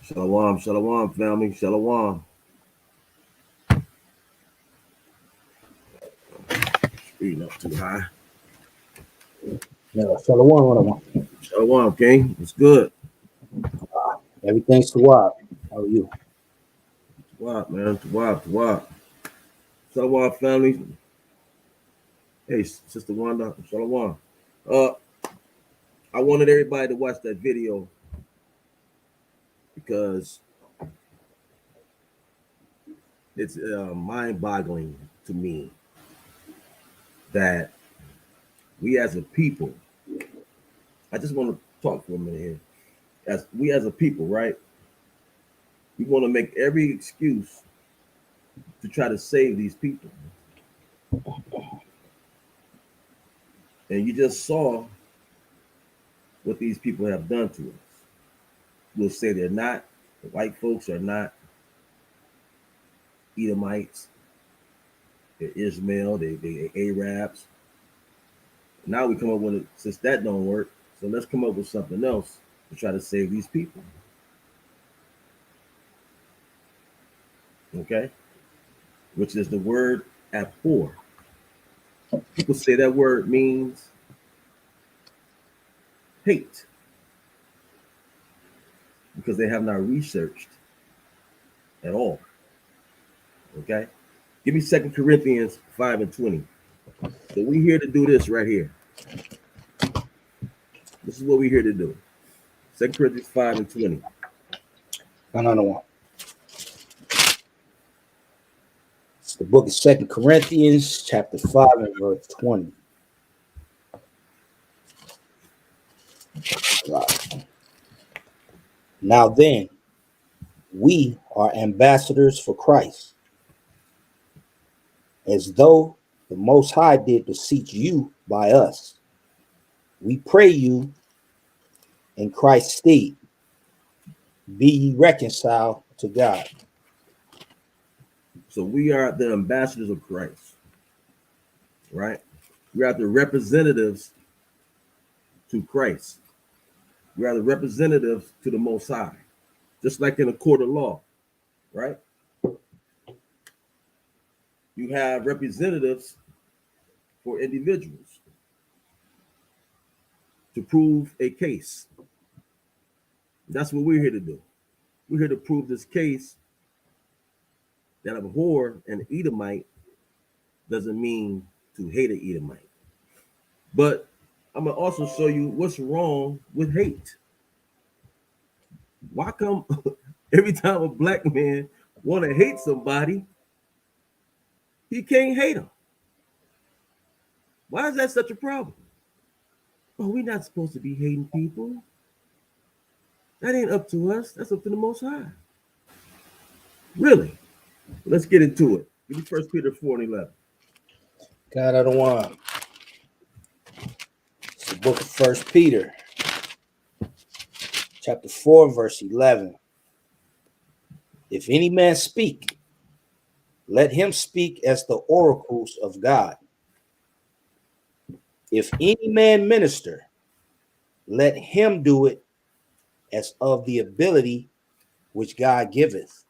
Shalom, shalom, family, shalom. Speeding up too high. Yeah, Shalom. Shalom, King. It's good. Everything's to what? How are you? What, man? What? Shalom, family. Hey, Sister Wanda, shalom. Uh, I wanted everybody to watch that video because it's mind-boggling to me that we as a people. I just want to talk for a minute here. As a people, right? We want to make every excuse to try to save these people. And you just saw what these people have done to us. We'll say they're not, the white folks are not Edomites, they're Ishmael, they Arabs. Now we come up with it, since that don't work, so let's come up with something else to try to save these people. Okay? Which is the word abhor. People say that word means hate because they have not researched at all. Okay? Give me 2 Corinthians 5:20. So we're here to do this right here. This is what we're here to do. 2 Corinthians 5:20. Another one. It's the book of 2 Corinthians, chapter 5 and verse 20. Right. Now then, we are ambassadors for Christ, as though the Most High did beseech you by us. We pray you in Christ's stead, be ye reconciled to God. So we are the ambassadors of Christ, right? We are the representatives to Christ. We are the representatives to the Most High, just like in a court of law, right? You have representatives for individuals to prove a case. That's what we're here to do. We're here to prove this case that abhor an Edomite doesn't mean to hate an Edomite. But I'm gonna also show you what's wrong with hate. Why come every time a black man want to hate somebody, he can't hate them? Why is that such a problem? Oh, we're not supposed to be hating people. That ain't up to us. That's up to the Most High. Really? Let's get into it. Give me 1 Peter 4:11. God, I don't want. It's the book of 1 Peter, chapter 4, verse 11. If any man speak, let him speak as the oracles of God. If any man minister, let him do it as of the ability which God giveth,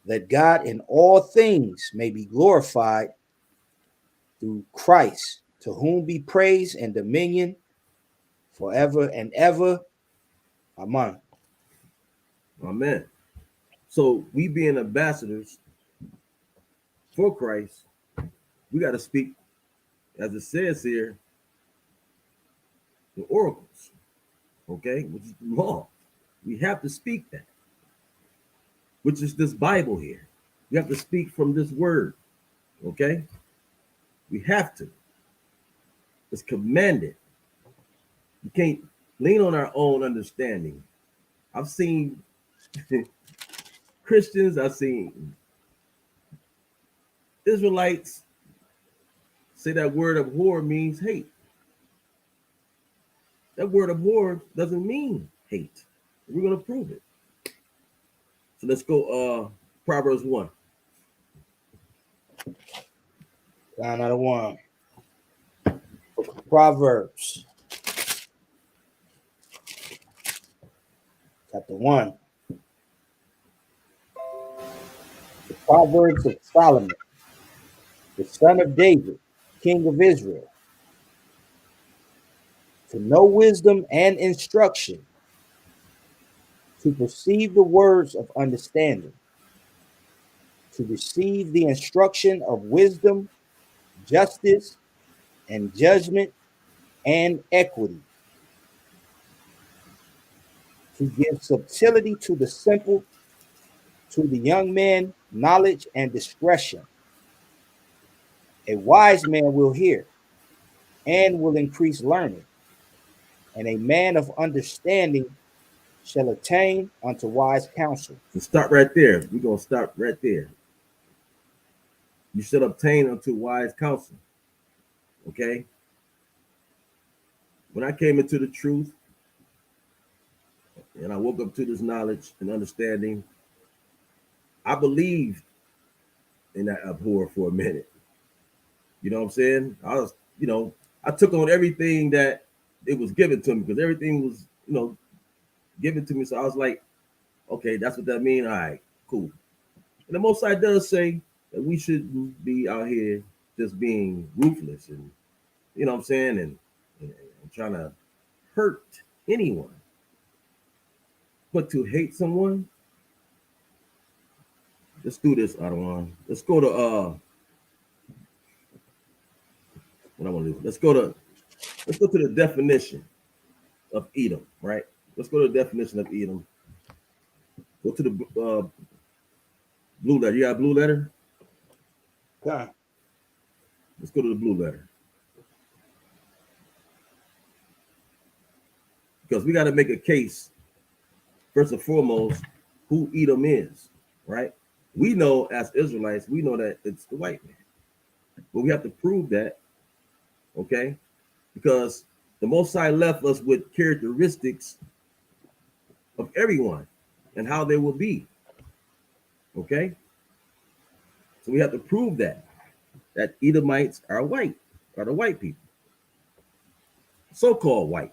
that God in all things may be glorified through Christ, to whom be praise and dominion forever and ever. Amen. Amen. So we being ambassadors for Christ, we got to speak, as it says here, the oracles, okay, which is the law. We have to speak that, which is this Bible here. We have to speak from this word, okay? We have to. It's commanded. You can't lean on our own understanding. I've seen Christians, I've seen Israelites say that word abhor means hate. That word abhor doesn't mean hate. We're going to prove it. So let's go Proverbs 1. Another one. Proverbs, chapter 1. Proverbs of Solomon, the son of David, king of Israel, to know wisdom and instruction, to perceive the words of understanding, to receive the instruction of wisdom, justice, and judgment and equity, to give subtlety to the simple, to the young man knowledge and discretion. A wise man will hear and will increase learning, and a man of understanding shall attain unto wise counsel. So stop right there. We're gonna stop right there. You should obtain unto wise counsel. Okay. When I came into the truth and I woke up to this knowledge and understanding, I believed in that abhor for a minute. You know what I'm saying? I took on everything that it was given to me because everything was, given to me. So I was like, okay, that's what that means. All right, cool. And the Most High does say that we shouldn't be out here just being ruthless and, you know what I'm saying, and trying to hurt anyone. But to hate someone, let's do this, Adawan. Let's go to what I want to do. Let's go to the definition of Edom, right? Let's go to the definition of Edom. Go to the blue letter. You got a blue letter? Okay. Let's go to the blue letter. Because we got to make a case, first and foremost, who Edom is, right? We know as Israelites, we know that it's the white man. But we have to prove that, okay? Because the Most High left us with characteristics of everyone and how they will be, okay? So we have to prove that Edomites are white, are the white people, so-called white.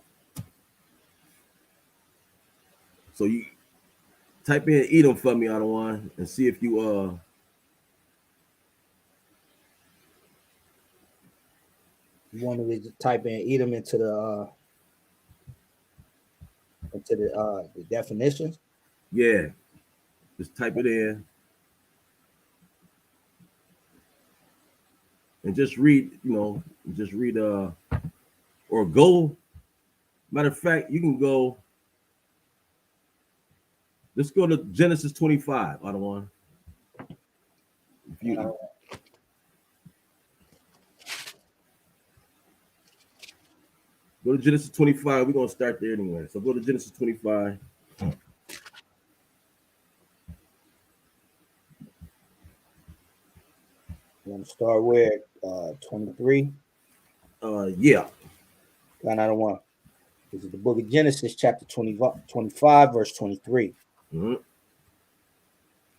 So you type in Edom for me, Adawan, and see if you You want me to type in Edom into the definitions? yeah, just type it in and just read, or go. Matter of fact, you can go. Let's go to Genesis 25, Adawan. If you go to Genesis 25, we're gonna start there anyway. So go to Genesis 25. You want to start where? 23. Yeah. Line item 1. This is the book of Genesis, chapter 25, verse 23. Mm-hmm.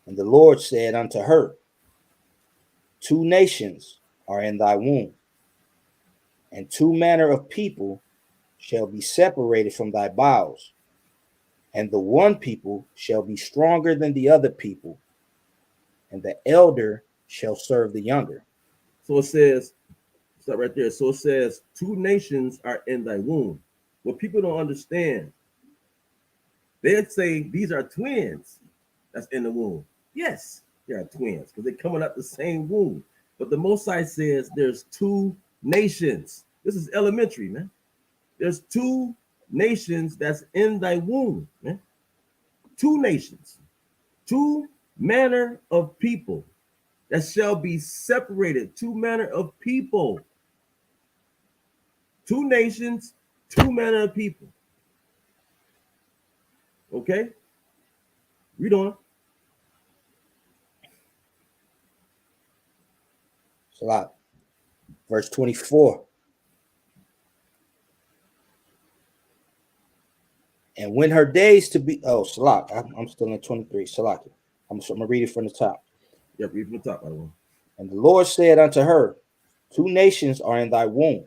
And the Lord said unto her, 2 nations are in thy womb, and 2 manner of people shall be separated from thy bowels, and the one people shall be stronger than the other people, and the elder shall serve the younger. So it says, stop right there. So it says, 2 nations are in thy womb. What people don't understand, they'd say these are twins that's in the womb. Yes, they are twins because they're coming out the same womb. But the Most High says there's 2 nations. This is elementary, man. There's 2 nations that's in thy womb, man. 2 nations, 2 manner of people that shall be separated. 2 manner of people. 2 nations, 2 manner of people. Okay? Read on. Salat. Verse 24. And when her days to be, Salak, I'm still in 23. Salak. I'm going to read it from the top. Yep, read from the top, by the way. And the Lord said unto her, 2 nations are in thy womb,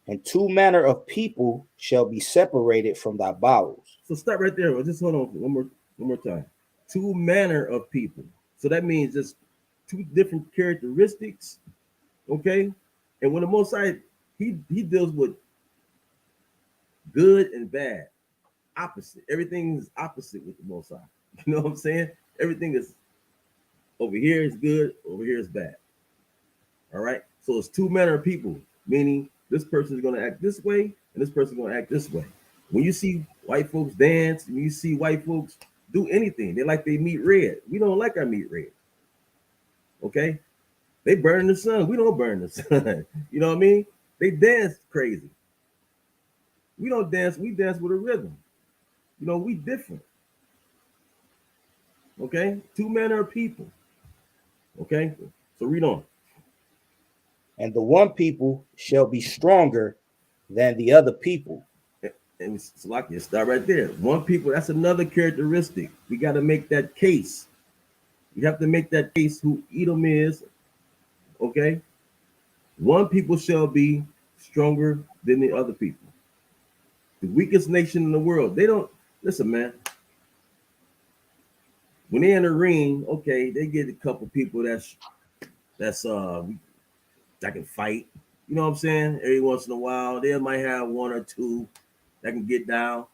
and 2 manner of people shall be separated from thy bowels. So stop right there. Just hold on one more time. 2 manner of people. So that means just two different characteristics. Okay, and when the Most High, he deals with good and bad, opposite. Everything is opposite with the Most High. You know what I'm saying? Everything is over here is good, over here is bad. All right. So it's two manner of people, meaning this person is going to act this way and this person is going to act this way. When you see white folks dance, when you see white folks do anything, they like they meat red. We don't like our meat red. Okay. They burn the sun. We don't burn the sun. You know what I mean? They dance crazy. We don't dance. We dance with a rhythm. You know, we different. Okay. Two manner of people. Okay. So read on. And the one people shall be stronger than the other people. And it's like you start right there. One people, that's another characteristic. We got to make that case. You have to make that case who Edom is. Okay. One people shall be stronger than the other people. The weakest nation in the world. They don't listen, man. When they're in the ring, okay, they get a couple people that's that can fight. You know what I'm saying? Every once in a while, they might have one or two that can get down,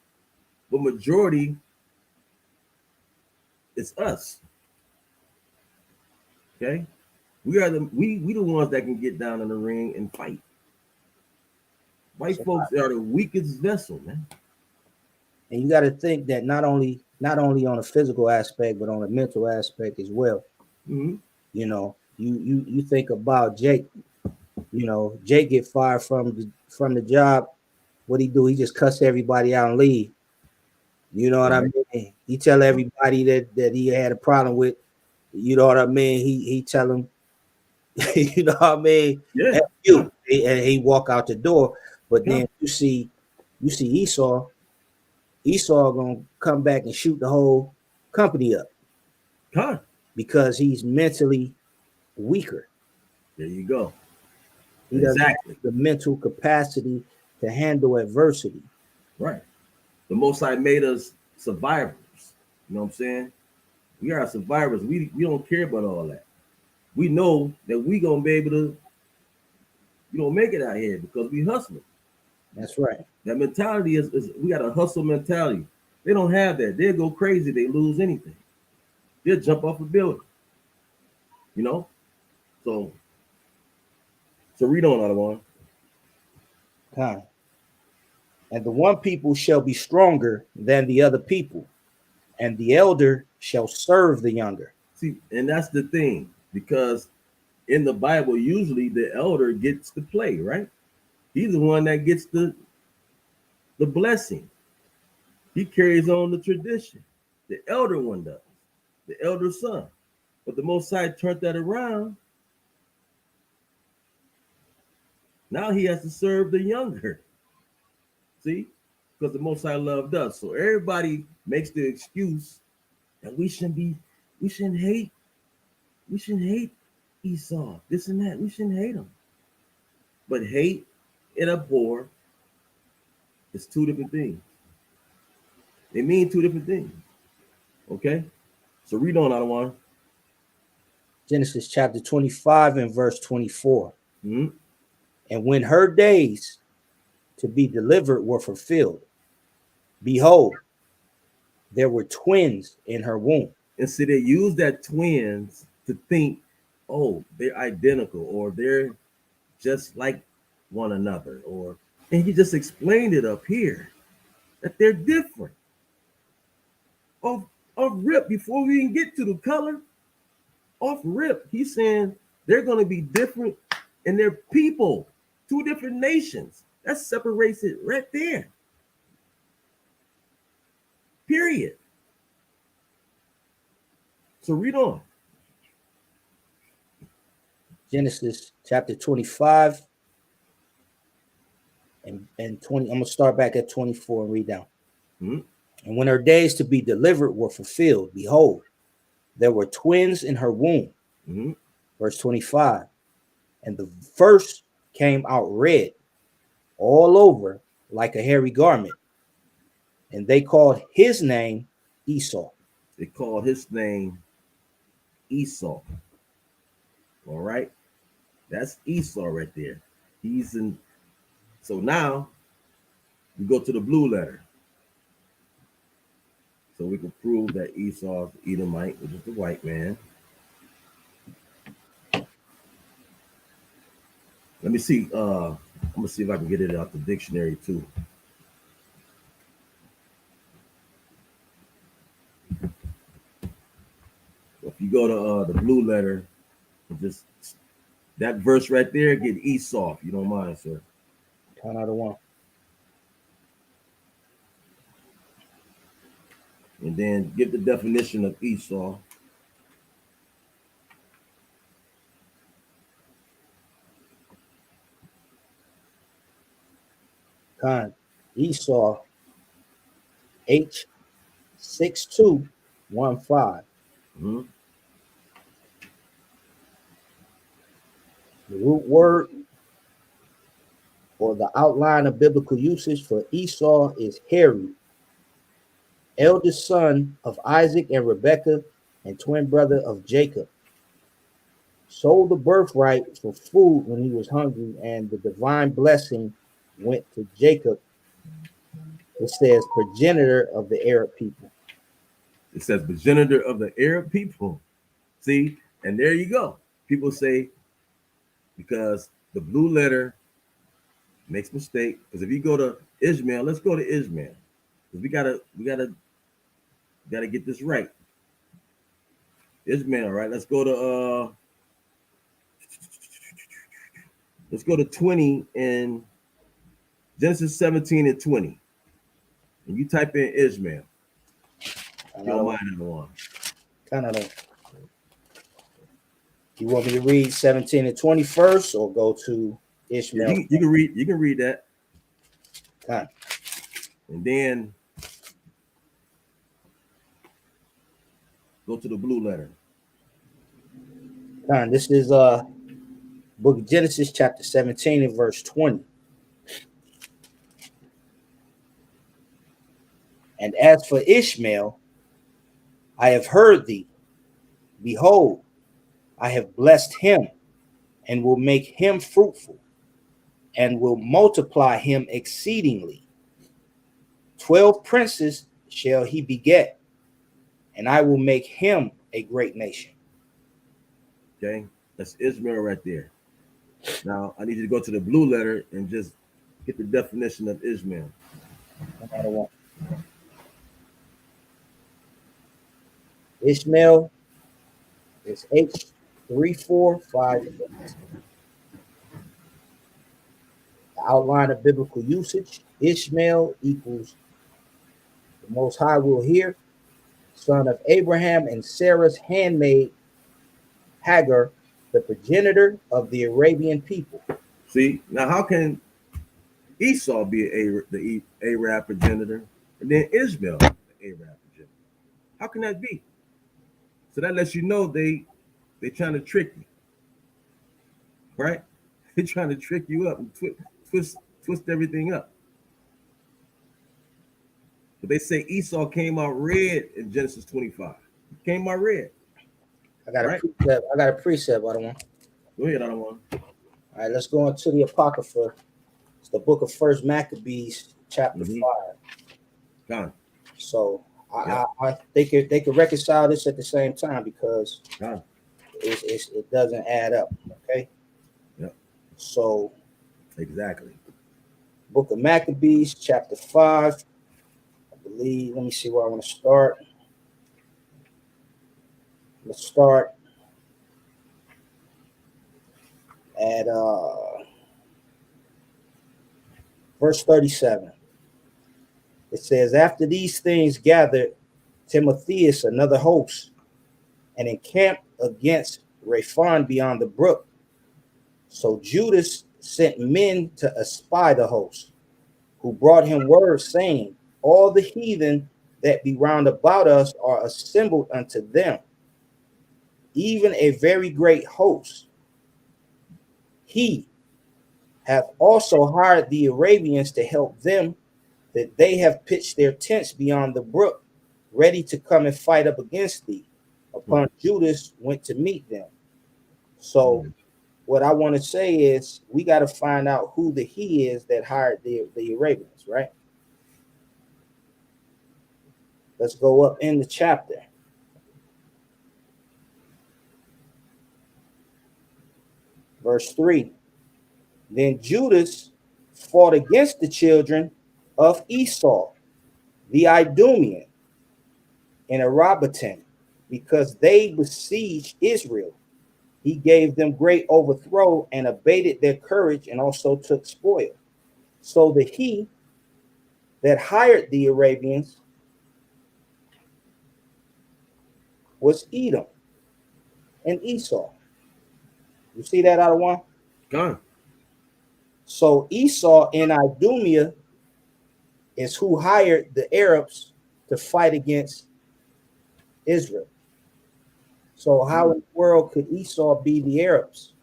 but majority, it's us. Okay, we the ones that can get down in the ring and fight. White So, folks are the weakest vessel, man. and you got to think that not only on a physical aspect, but on a mental aspect as well. Mm-hmm. You know, you think about Jake. You know, Jake get fired from the job. What he do? He just cuss everybody out and leave. You know what I mean? He tell everybody that he had a problem with. You know what I mean? He tell him, you know what I mean? Yeah. F you, and he walk out the door. But Yeah. then you see Esau. Esau gonna come back and shoot the whole company up Huh. because he's mentally weaker. There you go. He doesn't have Exactly. the mental capacity to handle adversity. Right. The Most High made us survivors. You know what I'm saying? We are survivors. We don't care about all that. We know that we gonna be able to, make it out here because we hustling. That's right. That mentality is we got a hustle mentality. They don't have that. They'll go crazy. They lose anything. They'll jump off a building. You know. So read on, other one. Kind. And the one people shall be stronger than the other people, and the elder shall serve the younger. See, and that's the thing because in the Bible, usually the elder gets the play, right? He's the one that gets the blessing. He carries on the tradition. The elder one does. The elder son. But the Most High turned that around. Now he has to serve the younger. See? Because the Most High loved us. So everybody makes the excuse that we shouldn't hate Esau, this and that. We shouldn't hate him. But hate and abhor is two different things. They mean two different things. Okay? So read on, Adawan. Genesis chapter 25 and verse 24. Mm-hmm. And when her days to be delivered were fulfilled, behold, there were twins in her womb. And so they use that twins to think, oh, they're identical or they're just like one another. And he just explained it up here that they're different. Off rip, before we even get to the color, off rip, he's saying they're going to be different and they're people, two different nations. That separates it right there. Period. So read on. Genesis chapter 25 and 20. I'm going to start back at 24 and read down. Mm-hmm. And when her days to be delivered were fulfilled, behold, there were twins in her womb. Mm-hmm. Verse 25. And the first came out red all over like a hairy garment. And they called his name Esau. They called his name Esau. All right. That's Esau right there. He's in. So now we go to the blue letter. So we can prove that Esau's Edomite, which is the white man. Let me see. I'm gonna see if I can get it out the dictionary too. So if you go to the blue letter, just that verse right there, get Esau, if you don't mind, sir. Kind of the one. And then give the definition of Esau. Kind. Esau H6215. Hmm. The root word or the outline of biblical usage for Esau is hairy, eldest son of Isaac and Rebekah, and twin brother of Jacob. Sold the birthright for food when he was hungry, and the divine blessing went to Jacob. It says progenitor of the Arab people. It says progenitor of the Arab people. See, and there you go. People say because the blue letter makes mistake. Because if you go to Ishmael, let's go to Ishmael. Because we gotta get this right. Ishmael, right? Let's go to 20 in Genesis 17 and 20. And you type in Ishmael. You don't mind that one. Kind of. You want me to read 17 and 20 first, or go to Ishmael? You can read. You can read that, Kind. and then go to the blue letter. Kind. This is book of Genesis, chapter 17 and verse 20. And as for Ishmael, I have heard thee. Behold, I have blessed him, and will make him fruitful, and will multiply him exceedingly. 12 princes shall he beget, and I will make him a great nation. Okay, that's Ishmael right there. Now I need you to go to the blue letter and just get the definition of Ishmael. Ishmael is H3458. The outline of biblical usage: Ishmael equals the Most High will hear, son of Abraham and Sarah's handmaid Hagar, the progenitor of the Arabian people. See, now how can Esau be the Arab progenitor, and then Ishmael the Arab progenitor? How can that be? So that lets you know they trying to trick you, right? They're trying to trick you up and twist everything up. But they say Esau came out red in Genesis 25. He came out red. I got Right. a precept, I don't want. Go ahead, I don't want. All right, let's go into the Apocrypha. It's the book of First Maccabees, chapter 5. Gone. So I they could reconcile this at the same time, because Gone. it doesn't add up. Okay. Yep. So Exactly. book of Maccabees, chapter 5. I believe. Let me see where I want to start. Let's start at verse 37. It says, after these things gathered Timotheus another host, and encamped against Raphon beyond the brook. So Judas sent men to espy the host, who brought him word, saying, all the heathen that be round about us are assembled unto them, even a very great host. He hath also hired the Arabians to help them, that they have pitched their tents beyond the brook, ready to come and fight up against thee. Upon Judas went to meet them. So what I want to say is we got to find out who the he is that hired the Arabians, right? Let's go up in the chapter. Verse 3. Then Judas fought against the children of Esau, the Idumean, and Arabitan, because they besieged Israel. He gave them great overthrow and abated their courage and also took spoil. So the he that hired the Arabians was Edom and Esau. You see that out of one? Gone. So Esau and Idumea is who hired the Arabs to fight against Israel. So how in the world could Esau be the Arabs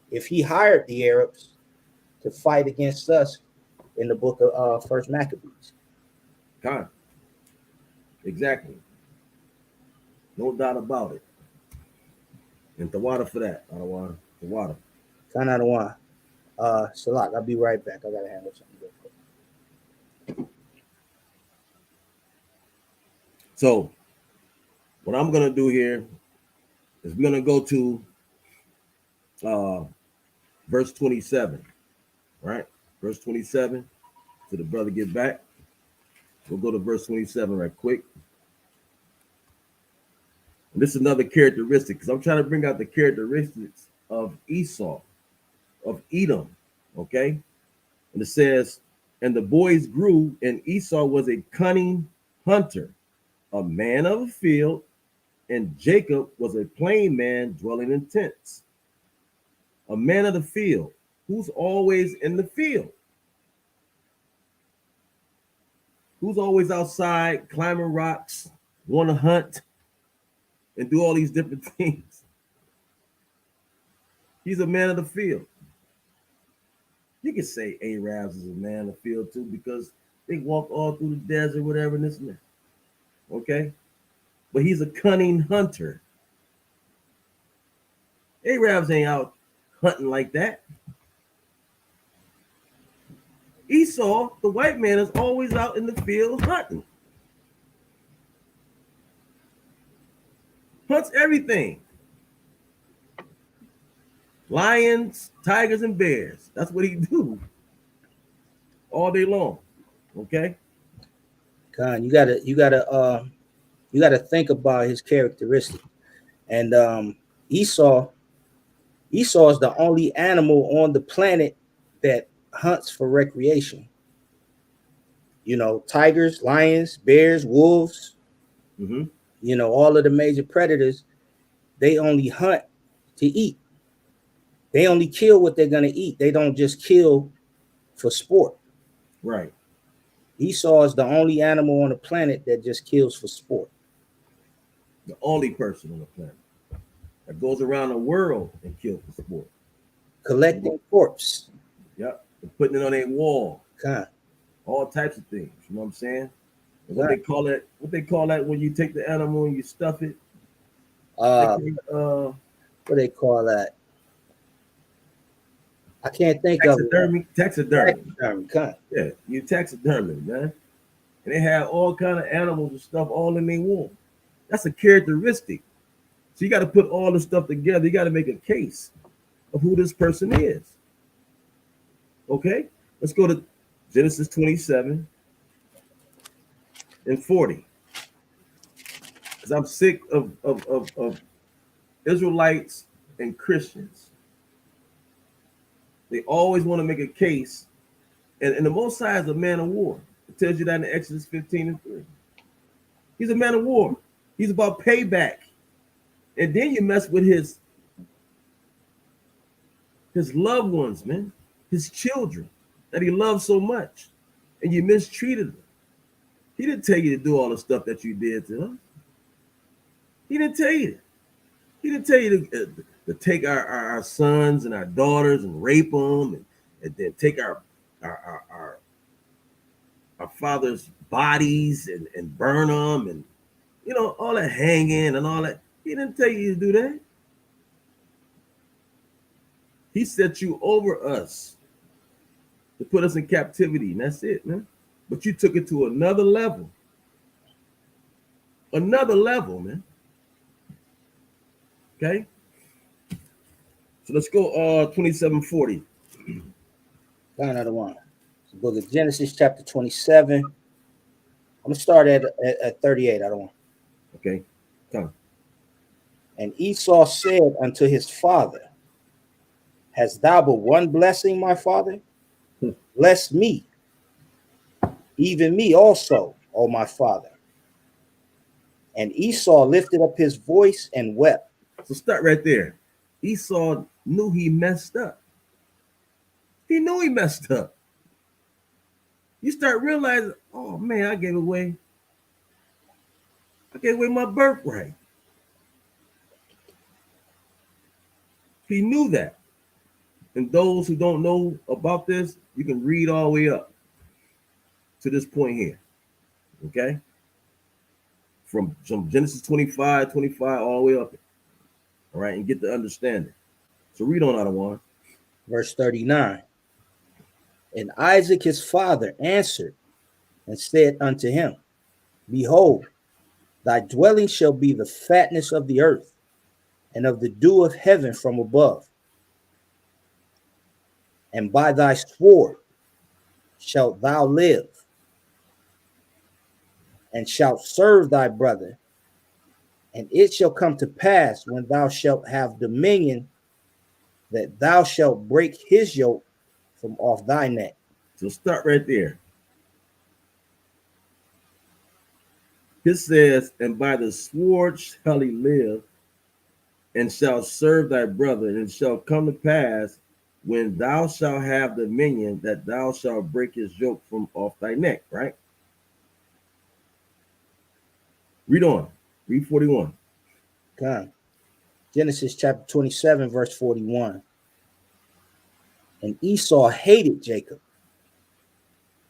if he hired the Arabs to fight against us in the book of First Maccabees? Gone. Exactly. No doubt about it. And the water for that. I don't want the water. Kind of one. Salak, I'll be right back. I gotta handle something real quick. So what I'm gonna do here is we're gonna go to verse 27. Right? Verse 27. So the brother get back. We'll go to verse 27 right quick. And this is another characteristic because I'm trying to bring out the characteristics of Esau, of Edom. Okay. And it says, and the boys grew, and Esau was a cunning hunter, a man of the field, and Jacob was a plain man dwelling in tents. A man of the field, who's always in the field? Who's always outside climbing rocks, want to hunt, and do all these different things? He's a man of the field. You can say Arabs is a man of the field too because they walk all through the desert, whatever, and this and that. Okay? But he's a cunning hunter. Arabs ain't out hunting like that. Esau, the white man, is always out in the field hunting. Hunts everything. Lions, tigers, and bears. That's what he do all day long. Okay? Khan, you gotta think about his characteristic. And Esau is the only animal on the planet that hunts for recreation. You know, tigers, lions, bears, wolves, Mm-hmm. you know, all of the major predators, they only hunt to eat. They only kill what they're going to eat. They don't just kill for sport. Right. Esau is the only animal on the planet that just kills for sport. The only person on the planet that goes around the world and kills for sport. Collecting corpse. Yep. And putting it on a wall. Khan. All types of things. You know what I'm saying? And Right. what they call that when you take the animal and you stuff it? What do they call that? I can't think of it. Taxidermy. Khan. Yeah, you taxidermy, man. And they have all kind of animals and stuff all in their womb. That's a characteristic. So you got to put all the stuff together. You got to make a case of who this person is. Okay? Let's go to Genesis 27 and 40. Because I'm sick of Israelites and Christians. They always want to make a case. And the Most High is a man of war. It tells you that in Exodus 15 and 3. He's a man of war. He's about payback. And then you mess with his loved ones, man. His children that he loves so much. And you mistreated them. He didn't tell you to do all the stuff that you did to them. He didn't tell you that. He didn't tell you to take our sons and our daughters and rape them and then take our father's bodies and burn them and, you know, all that hanging and all that. He didn't tell you to do that. He set you over us to put us in captivity, and that's it, man. But you took it to another level. Another level, man. Okay? So let's go 2740. Another one. The book of Genesis, chapter 27. I'm gonna start at 38. I don't want. Okay. Come. And Esau said unto his father, hast thou but one blessing, my father? Bless me, even me also, O my father. And Esau lifted up his voice and wept. So start right there. Esau knew he messed up. He knew he messed up. You start realizing, oh man, I gave away my birthright. He knew that. And those who don't know about this, you can read all the way up to this point here. Okay? From Genesis 25 all the way up. All right, and get the understanding. So read on out of one. Verse 39. And Isaac his father answered and said unto him, behold, thy dwelling shall be the fatness of the earth, and of the dew of heaven from above. And by thy sword shalt thou live, and shalt serve thy brother. And it shall come to pass, when thou shalt have dominion, that thou shalt break his yoke from off thy neck. So start right there. It says, and by the sword shall he live, and shall serve thy brother, and it shall come to pass, when thou shalt have dominion, that thou shalt break his yoke from off thy neck, right? Read on. Read 41. Come. Genesis chapter 27, verse 41. And Esau hated Jacob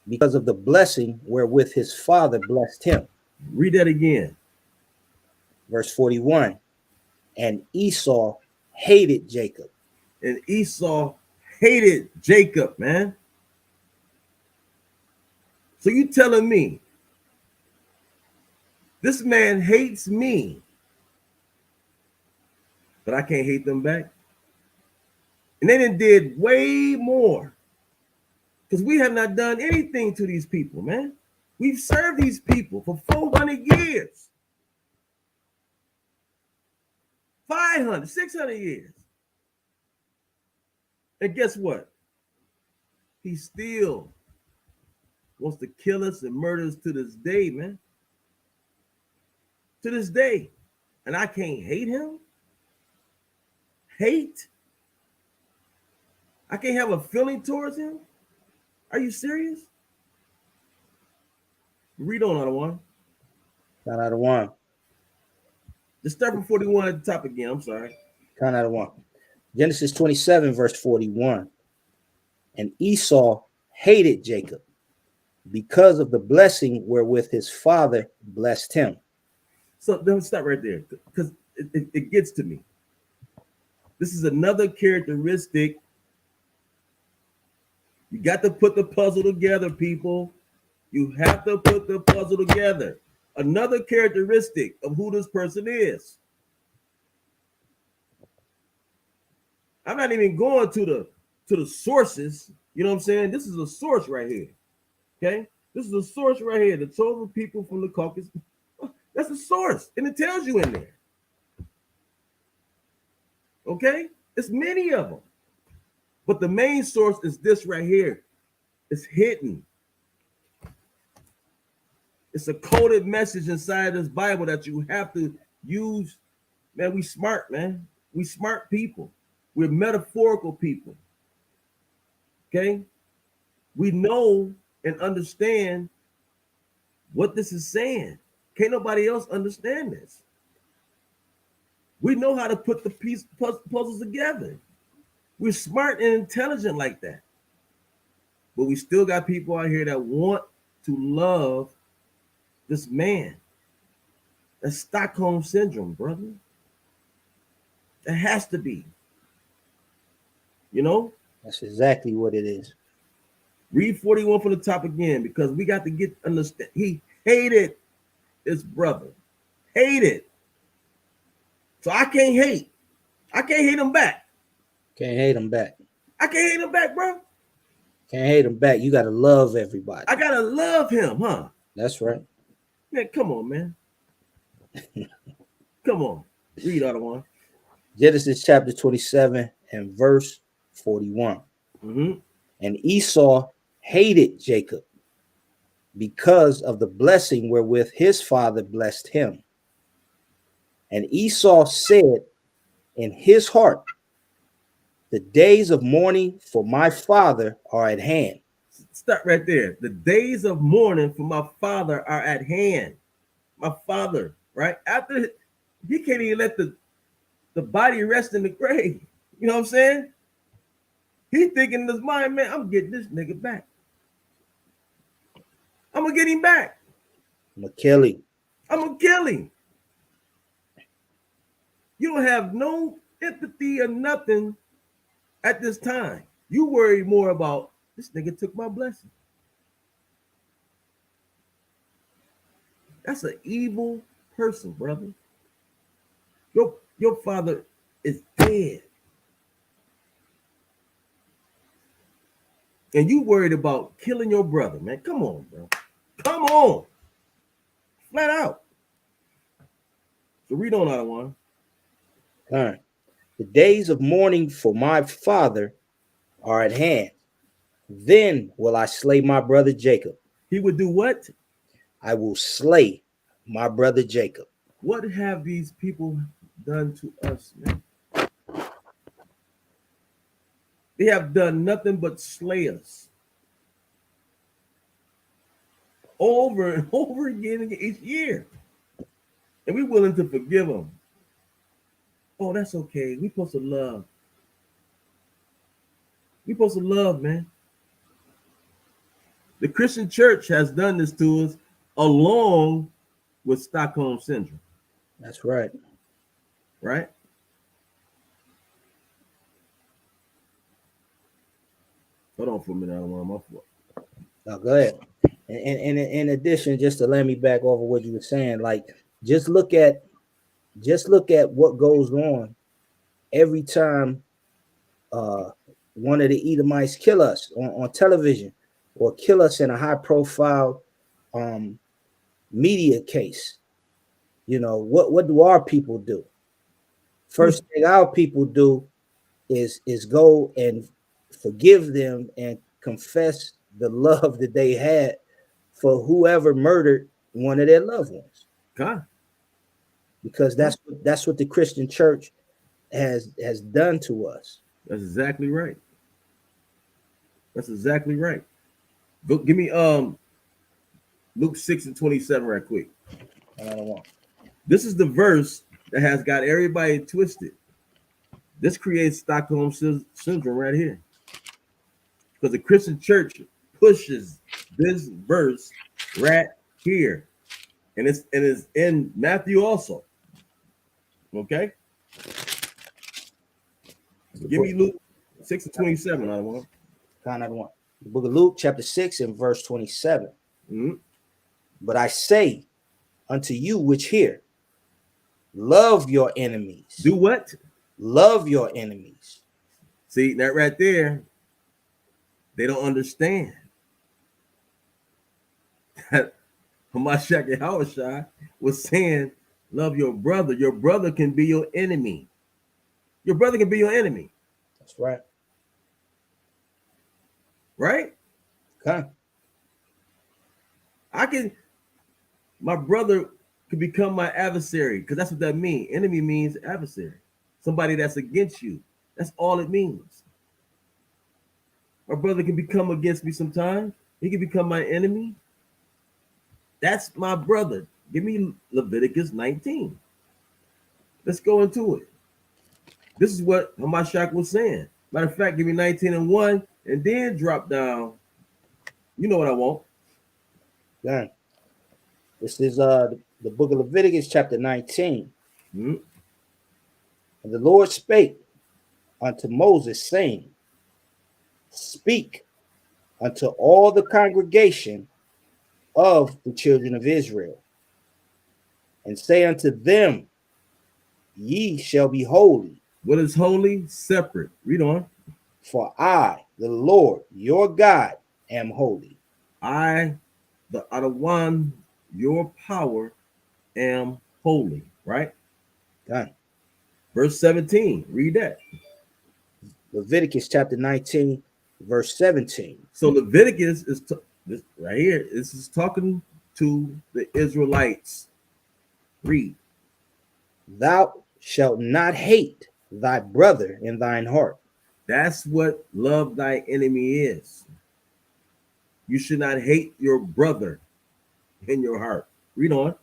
because of the blessing wherewith his father blessed him. Read that again. Verse 41. And Esau hated Jacob. And Esau hated Jacob, man. So you telling me this man hates me, but I can't hate them back? And they did way more, because we have not done anything to these people, man. We've served these people for 400 years, 500, 600 years. And guess what? He still wants to kill us and murder us to this day, man. To this day. And I can't hate him? Hate? I can't have a feeling towards him? Are you serious? Read on, other one. Count out of one. Just start from 41 at the top again. I'm sorry. Count out of one. Genesis 27, verse 41. And Esau hated Jacob because of the blessing wherewith his father blessed him. So don't stop right there, because it gets to me. This is another characteristic. You got to put the puzzle together, people. You have to put the puzzle together. Another characteristic of who this person is. I'm not even going to the sources. You know what I'm saying? This is a source right here. Okay? This is a source right here. The chosen people from the Caucasus. That's a source. And it tells you in there. Okay? It's many of them. But the main source is this right here. It's hidden. It's a coded message inside this Bible that you have to use. Man, we smart, man. We smart people. We're metaphorical people. Okay? We know and understand what this is saying. Can't nobody else understand this. We know how to put the puzzles together. We're smart and intelligent like that. But we still got people out here that want to love this man. That's Stockholm syndrome, brother. It has to be. You know, That's exactly what it is. read 41 from the top again, because we got to get understand. He hated his brother, hated. So I can't hate. I can't hate him back. Can't hate them back. I can't hate him back, bro. Can't hate them back. You got to love everybody. I gotta love him, huh? That's right. Man, come on, man. Come on. Read other one. Genesis chapter 27 and verse 41. Mm-hmm. And Esau hated Jacob because of the blessing wherewith his father blessed him. And Esau said in his heart, the days of mourning for my father are at hand. Stop right there. The days of mourning for my father are at hand. My father, right? After he can't even let the body rest in the grave. You know what I'm saying? He thinking in his mind, man, I'm getting this nigga back. I'm gonna get him back. McKelly. I'm gonna kill him. You don't have no empathy or nothing at this time. You worry more about this nigga took my blessing. That's an evil person, brother. Your father is dead. And you worried about killing your brother, man. Come on, bro. Come on. Flat out. So read on that one. All right. The days of mourning for my father are at hand. Then will I slay my brother Jacob. He would do what? I will slay my brother Jacob. What have these people done to us, man? They have done nothing but slay us. Over and over again each year. And we're willing to forgive them. Oh, that's okay. We're supposed to love. We're supposed to love, man. The Christian church has done this to us along with Stockholm Syndrome. That's right. Right? Hold on for a minute. I don't want my fault. Now go ahead. And in addition, just to let me back over what you were saying, like just look at what goes on every time one of the Edomites kill us on television or kill us in a high profile media case. You know, what do our people do? First thing our people do is go and forgive them and confess the love that they had for whoever murdered one of their loved ones. God. Because that's what the Christian church has done to us. That's exactly right. That's exactly right. Go, give me Luke 6 and 27 right quick. I don't want. This is the verse that has got everybody twisted. This creates Stockholm Syndrome right here. Because the Christian church pushes this verse right here. And it's in Matthew also. Okay? Give me Luke 6 and 27. I want. Kind of one. The book of Luke, chapter 6, and verse 27. Mm-hmm. But I say unto you which hear, love your enemies. Do what? Love your enemies. See, that right there, they don't understand. Hamashiach Yahushua was saying, love your brother. Your brother can be your enemy. Your brother can be your enemy. That's right. Right? Okay. My brother could become my adversary, because that's what that means. Enemy means adversary. Somebody that's against you. That's all it means. My brother can become against me sometimes. He can become my enemy. That's my brother. Give me Leviticus 19. Let's go into it. This is what Hamashiach was saying. Matter of fact, give me 19 and 1, and then drop down. You know what I want. Yeah. This is the book of Leviticus, chapter 19. Mm-hmm. And the Lord spake unto Moses, saying, speak unto all the congregation of the children of Israel, and say unto them, Ye shall be holy, What is holy? Separate. Read on. for I, the Lord your God, am holy. I, the other one, your power, am holy. Right? Done. Verse 17. Read that. Leviticus chapter 19, verse 17. So Leviticus is this right here. This is talking to the Israelites. Read. Thou shalt not hate thy brother in thine heart. That's what love thy enemy is. You should not hate your brother in your heart. Read on.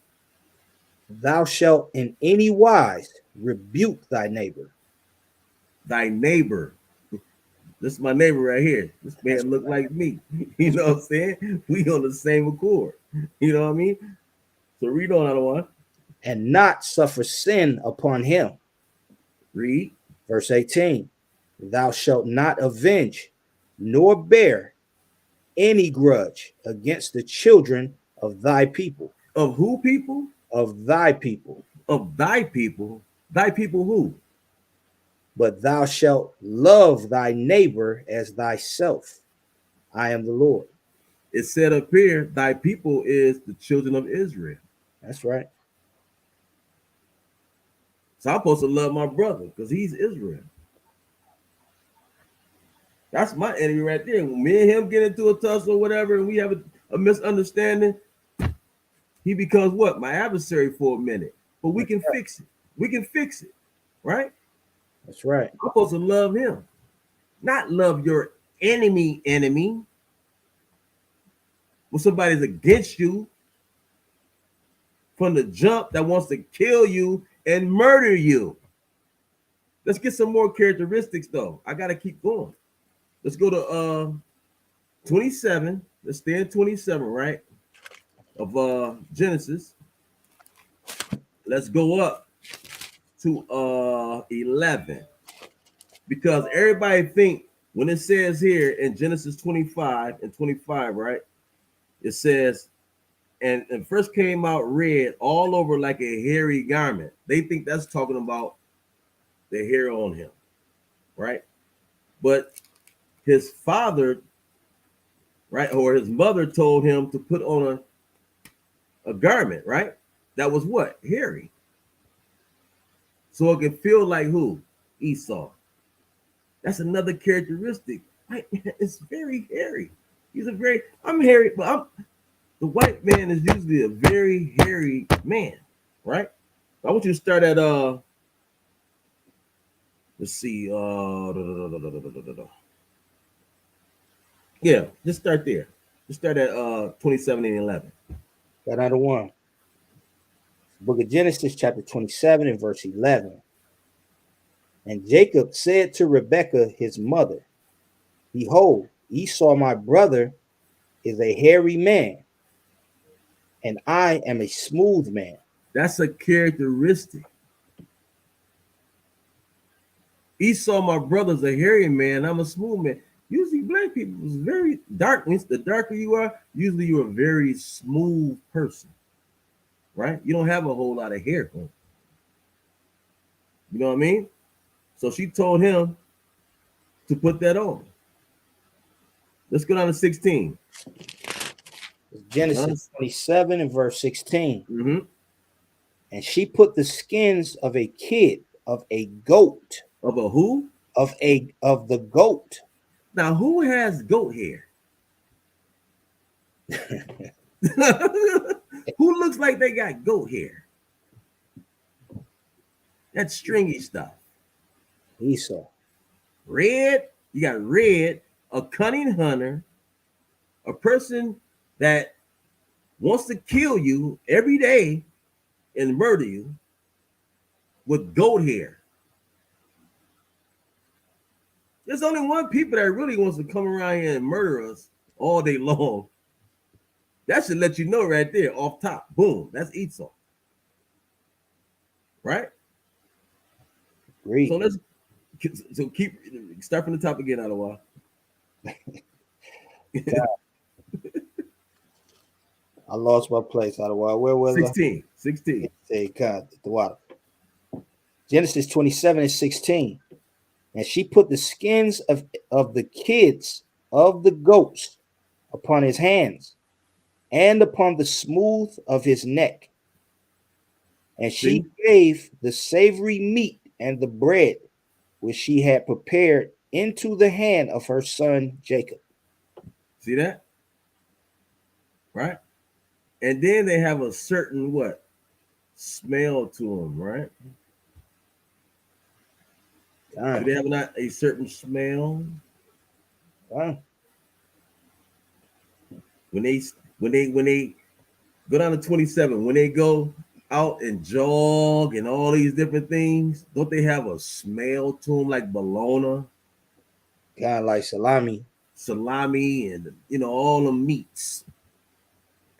Thou shalt in any wise rebuke thy neighbor. Thy neighbor. This is my neighbor right here. This That's man look right. like me. You know what I'm saying? We on the same accord. You know what I mean? So read on, other one. And not suffer sin upon him. Read. Verse 18. Thou shalt not avenge nor bear any grudge against the children of thy people. Of who people? Of thy people. Of thy people. Thy people who? But thou shalt love thy neighbor as thyself. I am the Lord. It said up here, thy people is the children of Israel. That's right. So I'm supposed to love my brother because he's Israel. That's my enemy right there. When me and him get into a tussle or whatever, and we have a misunderstanding, he becomes what? My adversary for a minute. But we can fix it. We can fix it, right? That's right. I'm supposed to love him, not love your enemy. When somebody's against you from the jump that wants to kill you and murder you. Let's get some more characteristics though. I gotta keep going. Let's go to 27. Let's stay in 27, right? Of Genesis. Let's go up to 11. Because everybody think when it says here in Genesis 25 and 25, right? It says, and first came out red all over like a hairy garment. They think that's talking about the hair on him, right? But his father, right, or his mother told him to put on a garment, right? That was what? Hairy. So it can feel like who? Esau. That's another characteristic. Right? It's very hairy. He's a very, I'm hairy, but the white man is usually a very hairy man, right? I want you to start at let's see, yeah, just start there. Just start at 27 and 11. Got another one. Book of Genesis, chapter 27, and verse 11. And Jacob said to Rebekah, his mother, Behold, Esau, my brother, is a hairy man, and I am a smooth man. That's a characteristic. Esau, my brother's a hairy man. I'm a smooth man. Usually, black people is very dark. The darker you are, usually you're a very smooth person, right? You don't have a whole lot of hair. You know what I mean? So she told him to put that on. Let's go down to 16. Genesis 27 and verse 16. Mm-hmm. And she put the skins of a kid, of a goat, Of a who? of the goat. Now, who has goat hair? Who looks like they got goat hair? That stringy stuff. Esau. Red, you got red, a cunning hunter, a person that wants to kill you every day and murder you with goat hair. There's only one people that really wants to come around here and murder us all day long. That should let you know right there, off top. Boom, that's Esau. Right? Read. So let's keep start from the top again, Aloha. I lost my place out of where was 16. I? 16. Say God, the water. Genesis 27:16. And she put the skins of the kids of the goats upon his hands and upon the smooth of his neck. And she See? gave the savory meat and the bread which she had prepared into the hand of her son Jacob. See that? Right? And then they have a certain what? Smell to them, right? Do they have not a certain smell? When they when they go down to 27, when they go out and jog and all these different things, don't they have a smell to them like bologna, Kind of like salami. salami, and all the meats?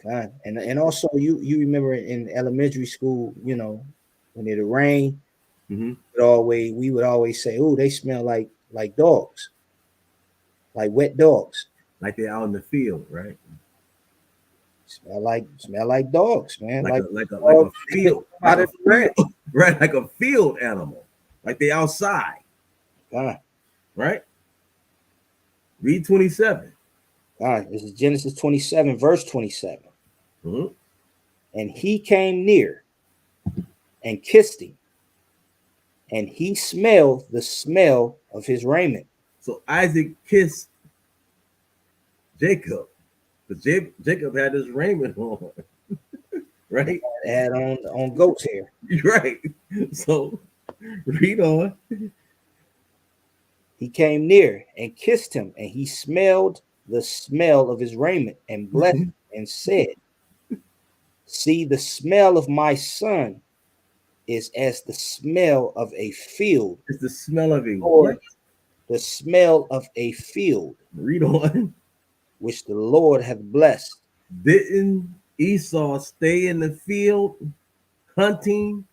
God. And also you remember in elementary school, when it rained, Mm-hmm. we would always say, "Oh, they smell like dogs, like wet dogs. Like they're out in the field, right? Smell like dogs, man. Like Like a like a like a dogs field, like out a of the rain." field, right? Like a field animal, like they outside, God, right? Read 27. God, this is Genesis 27, verse 27. Mm-hmm. And he came near and kissed him, and he smelled the smell of his raiment. So Isaac kissed Jacob, because Jacob had his raiment on, right? Had on goat's hair. Right. So read on. He came near and kissed him, and he smelled the smell of his raiment and blessed and said, "See, the smell of my son is as the smell of a field, It's the smell of a or what? the smell of a field Read on. which the Lord hath blessed." Didn't Esau stay in the field hunting?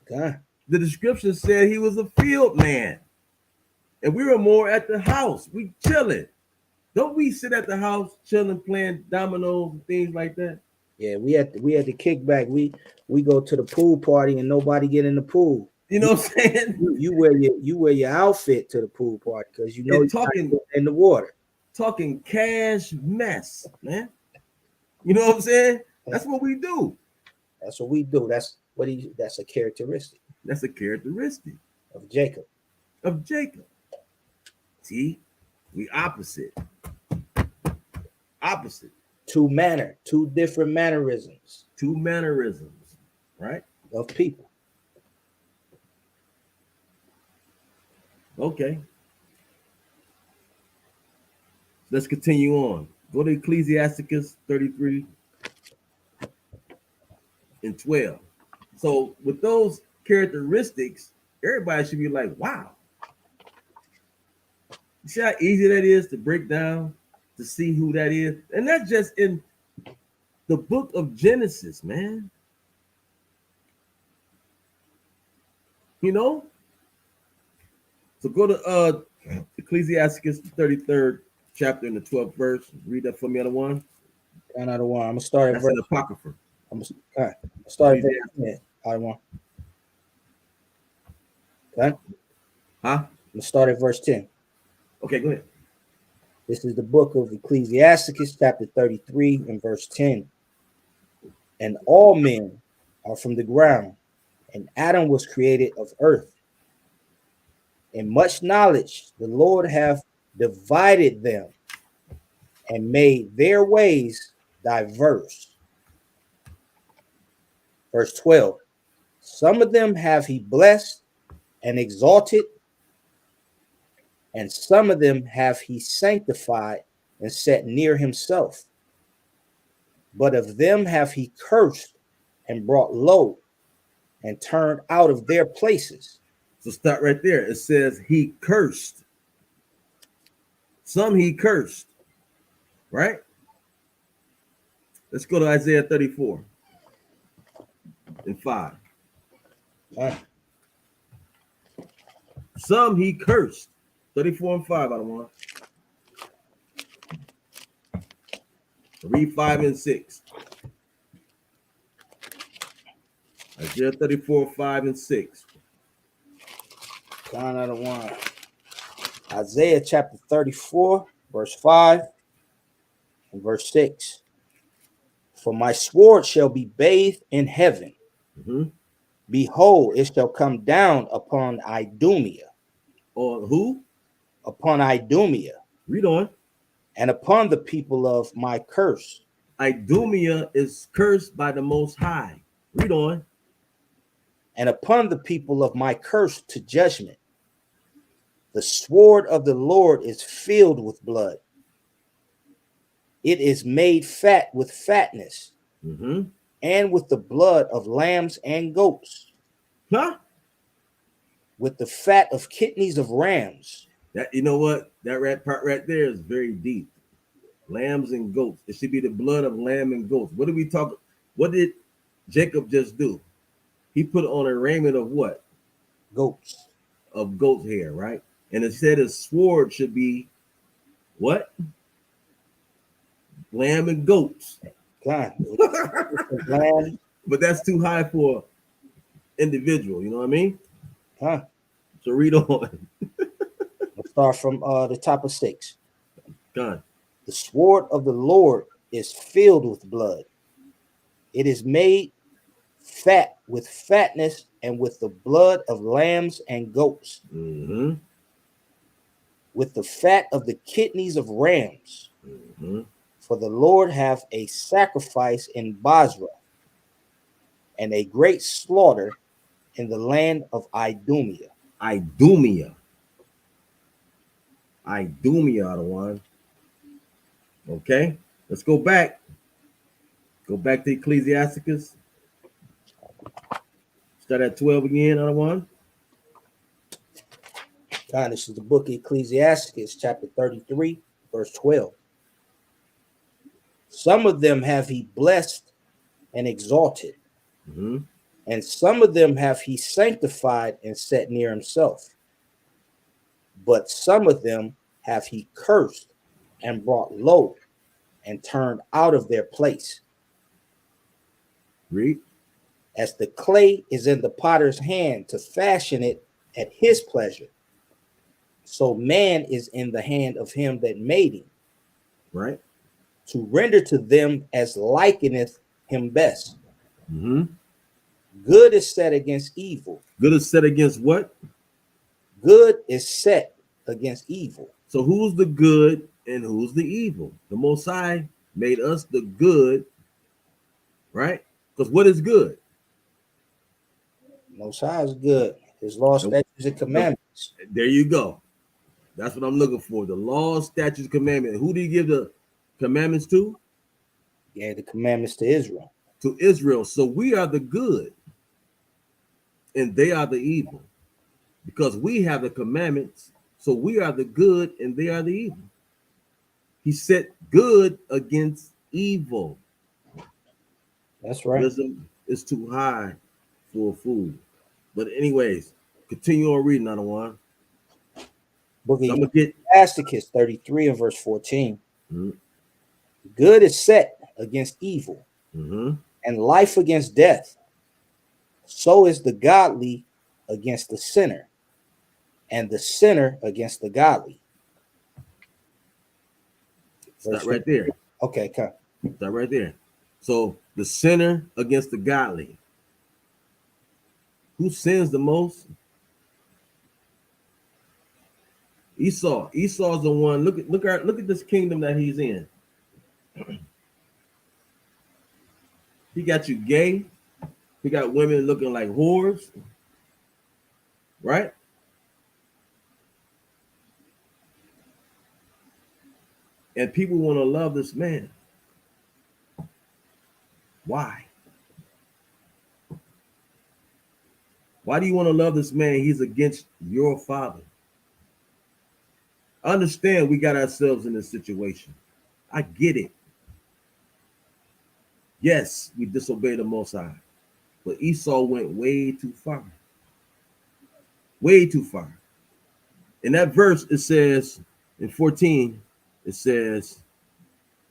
God, The description said he was a field man. And we were more at the house. We chilling. Don't we sit at the house chilling, playing dominoes and things like that? yeah, we had to kick back. We go to the pool party and nobody get in the pool. You know what I'm saying? You wear your outfit to the pool party because you know And you're not getting in the water. talking cash mess, man. You know what I'm saying? That's what we do. That's what we do. That's a characteristic That's a characteristic of Jacob. of Jacob. See, we opposite. Opposite. Two different mannerisms Two mannerisms, right? of people. Okay. Let's continue on. Go to Ecclesiasticus 33 and 12. So with those characteristics, everybody should be like, wow. You see how easy that is to break down, to see who that is? And that's just in the book of Genesis, man. You know? So go to Ecclesiasticus 33rd chapter in the 12th verse. Read that for me on the one. And out of one, I'm gonna start at That's verse. an apocrypha. I'm gonna start at verse 10. Out of one. Okay. Huh? Let's start at verse 10. Okay, go ahead. This is the book of Ecclesiasticus, chapter 33, and verse 10. And all men are from the ground, and Adam was created of earth. In much knowledge the Lord hath divided them, and made their ways diverse. Verse 12. Some of them have he blessed and exalted, and some of them have he sanctified and set near himself. But of them have he cursed and brought low and turned out of their places. So start right there. It says he cursed. Some he cursed. Right? Let's go to Isaiah 34 and 5. Some he cursed. 34 and 5 out of one. Read 5 and 6. Isaiah 34, 5 and 6. John out of 1. Isaiah chapter 34, verse 5 and verse 6. For my sword shall be bathed in heaven. Mm-hmm. Behold, it shall come down upon Idumea. Or who? Upon Idumea, Read on. and upon the people of my curse. Idumea is cursed by the Most High. Read on. And upon the people of my curse to judgment. The sword of the Lord is filled with blood. It is made fat with fatness, Mm-hmm. and with the blood of lambs and goats, Huh? with the fat of kidneys of rams. That, you know what? That part right there is very deep. Lambs and goats. It should be the blood of lamb and goats. What did we talk? What did Jacob just do? He put on a raiment of what? Goats. Of goat's hair, right? And it said his sword should be what? Lamb and goats. God, lamb, But that's too high for individual. You know what I mean? huh? So read on. Let's start from the top of 6. God. The sword of the Lord is filled with blood. It is made fat with fatness, and with the blood of lambs and goats, Mm-hmm. with the fat of the kidneys of rams. Mm-hmm. For the Lord hath a sacrifice in Basra, and a great slaughter in the land of Idumea. Idumea. Idumea, Adawan. Okay. Let's go back. Go back to Ecclesiasticus. Start at 12 again, Adawan. God, this is the book of Ecclesiasticus, chapter 33, verse 12. Some of them have he blessed and exalted, Mm-hmm. and some of them have he sanctified and set near himself. But some of them have he cursed and brought low and turned out of their place. Read. As the clay is in the potter's hand to fashion it at his pleasure, so man is in the hand of him that made him, Right. to render to them as likeneth him best. Mm-hmm. Good is set against evil. Good is set against what? Good is set against evil. So who's the good and who's the evil? The Most High made us the good, right? Because what is good? Most High is good. His law, The- statutes, and commandments. There you go. That's what I'm looking for. The law, statutes, commandments. Who did he give the commandments to? Gave the commandments to Israel. To Israel. So we are the good and they are the evil because we have the commandments. So we are the good and they are the evil. He set good against evil. That's right. Wisdom is too high for a fool. But anyways, continue on reading, another one. Book So of I'm gonna get. Ecclesiasticus 33 and verse 14. Mm-hmm. Good is set against evil, Mm-hmm. and life against death. So is the godly against the sinner, and the sinner against the godly. Stop right there. Okay, come. Stop right there. So the sinner against the godly. Who sins the most? Esau. Esau's the one. Look at this kingdom that he's in. He got you gay. He got women looking like whores. Right? And people want to love this man. Why? Why do you want to love this man? He's against your father. Understand we got ourselves in this situation. I get it. Yes, we disobeyed the Most High. But Esau went way too far. Way too far. In that verse, it says, in 14, it says,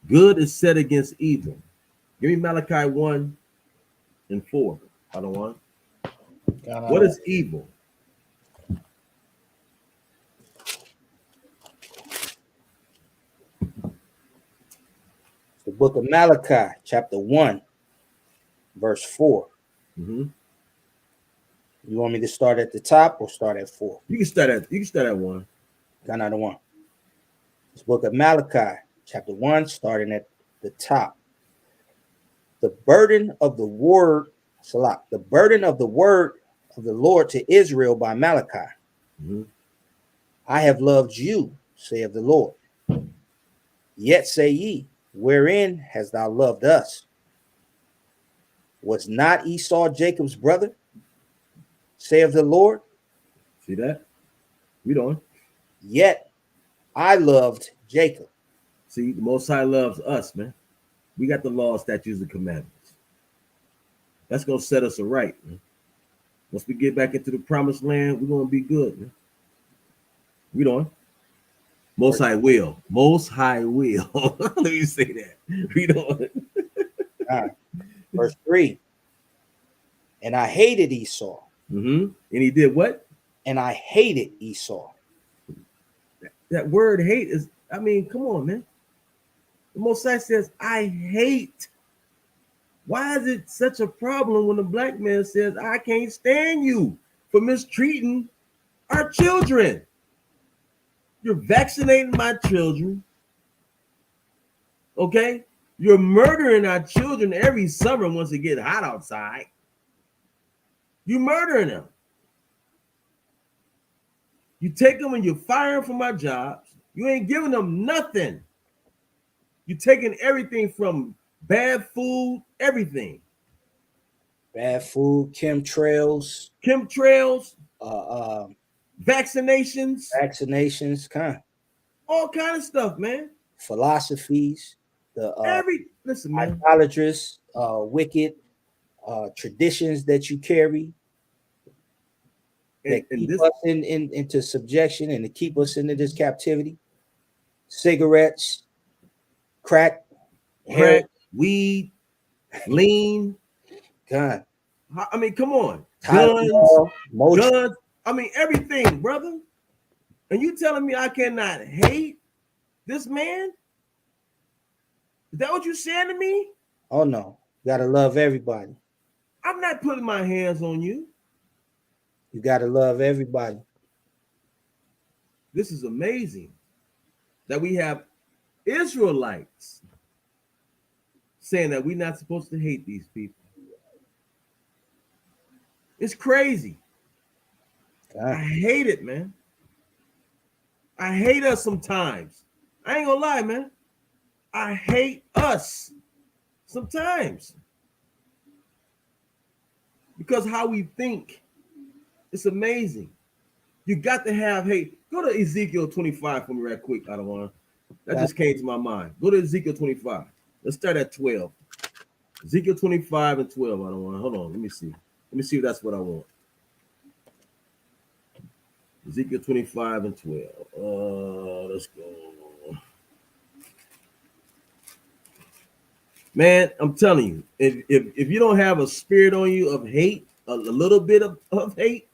Good is set against evil. Give me Malachi 1 and 4. I don't want. What is evil? The book of Malachi, chapter 1, verse 4. Mm-hmm. You want me to start at the top or start at 4? You can start at 1. Got another one. This book of Malachi, chapter 1, starting at the top. The burden of the word, Salah, the burden of the word of the Lord to Israel by Malachi. Mm-hmm. I have loved you, saith the Lord. Yet say ye, wherein hast thou loved us? Was not Esau Jacob's brother, saith the Lord? See that? Read on. Yet I loved Jacob. See, the Most High loves us, man. We got the law, statutes, and commandments. That's gonna set us aright, man. Once we get back into the promised land, we're gonna be good, man. Read on. Most High will. Most High will. Let me say that. Read on. Verse 3. And I hated Esau. Mm-hmm. And he did what? And I hated Esau. That word hate is, I mean, come on, man. The Most High says, I hate. Why is it such a problem when a black man says, I can't stand you for mistreating our children? You're vaccinating my children. Okay? You're murdering our children every summer once it gets hot outside. You're murdering them. You take them and you fire them from our jobs. You ain't giving them nothing. You're taking everything from bad food, everything. Bad food, chemtrails, Vaccinations, all kind of stuff, man. Philosophies, Listen, man. idolatrous, wicked traditions that you carry that keep us into subjection and to keep us into this captivity. Cigarettes, crack, weed, lean, gun. I mean, come on, guns. I mean, everything, brother. And you telling me I cannot hate this man? Is that what you saying to me? Oh no, you gotta love everybody. I'm not putting my hands on you. You gotta love everybody. This is amazing that we have Israelites saying that we're not supposed to hate these people. It's crazy. God. I hate it, man. I hate us sometimes. I ain't gonna lie, man. I hate us sometimes. Because how we think, it's amazing. You got to have hate. Go to Ezekiel 25 for me right quick. I don't want to. That just came to my mind. Go to Ezekiel 25. Let's start at 12. Ezekiel 25 and 12. I don't want to. Hold on. Let me see. Let me see if that's what I want. Ezekiel 25 and 12. Let's go. Man, I'm telling you, if you don't have a spirit on you of hate, a little bit of hate,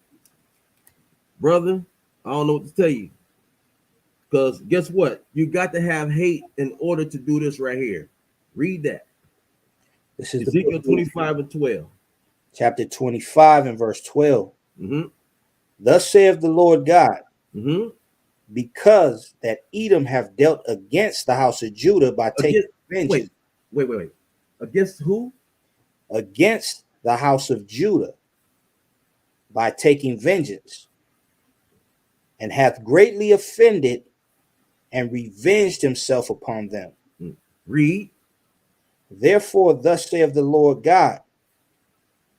brother, I don't know what to tell you. Because guess what? You got to have hate in order to do this right here. Read that. This is Ezekiel 25 and 12. Chapter 25 and verse 12. Mm-hmm. Thus saith the Lord God, mm-hmm. because that Edom have dealt against the house of Judah by taking vengeance. Wait. Against who? Against the house of Judah by taking vengeance, and hath greatly offended and revenged himself upon them. Read. Therefore, thus saith the Lord God,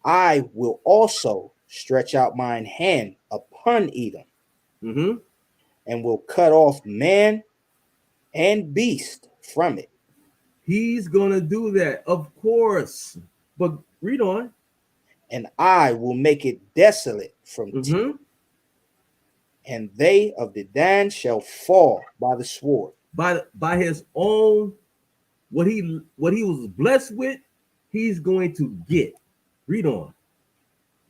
I will also stretch out mine hand upon Edom, mm-hmm. and will cut off man and beast from it. He's gonna do that, of course. But read on. And I will make it desolate from mm-hmm. And they of Dedan shall fall by the sword. By his own what he was blessed with, he's going to get. Read on.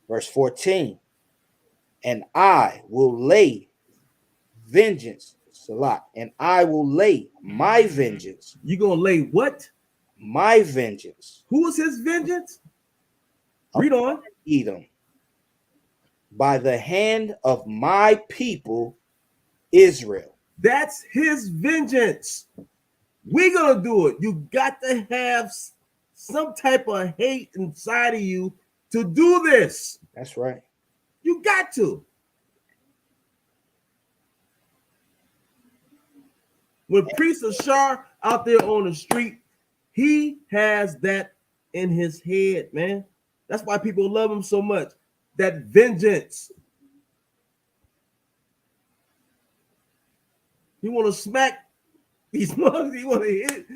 Verse 14. And I will lay vengeance, Salah, and I will lay my vengeance. You gonna lay what? My vengeance. Who is his vengeance? Read on. Edom, by the hand of my people Israel. That's his vengeance. We're gonna do it. You got to have some type of hate inside of you to do this. That's right. You got to. When Priest Ashar out there on the street, he has that in his head, man. That's why people love him so much. That vengeance. He want to smack these mugs. He want to hit.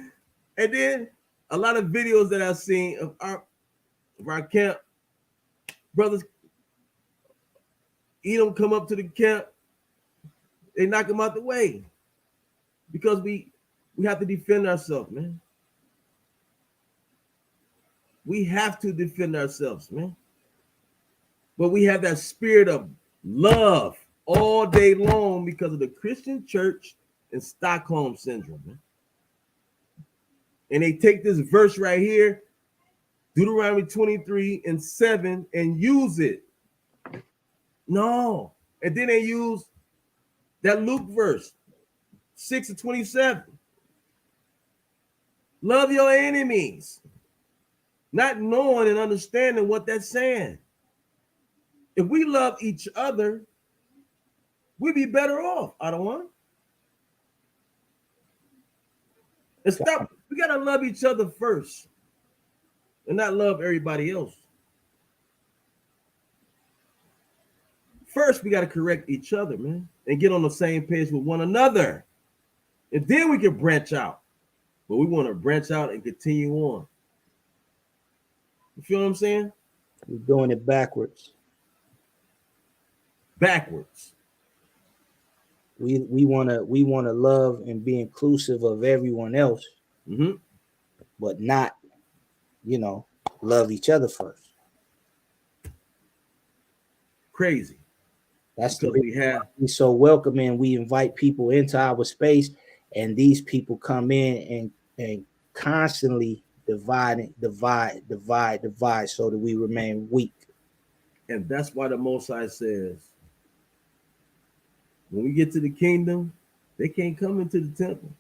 And then a lot of videos that I've seen of our camp brothers, Edom come up to the camp, they knock him out the way because we have to defend ourselves, man. We have to defend ourselves, man. But we have that spirit of love all day long because of the Christian church and Stockholm syndrome, man. And they take this verse right here, Deuteronomy 23:7, and use it. No. And then they use that Luke verse, 6:27. Love your enemies. Not knowing and understanding what that's saying. If we love each other, we'd be better off. I don't want. And stop. We gotta love each other first, and not love everybody else. First, we gotta correct each other, man, and get on the same page with one another, and then we can branch out. But we want to branch out and continue on. You feel what I'm saying? We're doing it backwards. Backwards. We wanna love and be inclusive of everyone else, but not, love each other first. Crazy. That's because we're so welcoming. We invite people into our space, and these people come in and constantly divide, so that we remain weak. And that's why the Most High says, when we get to the kingdom, they can't come into the temple.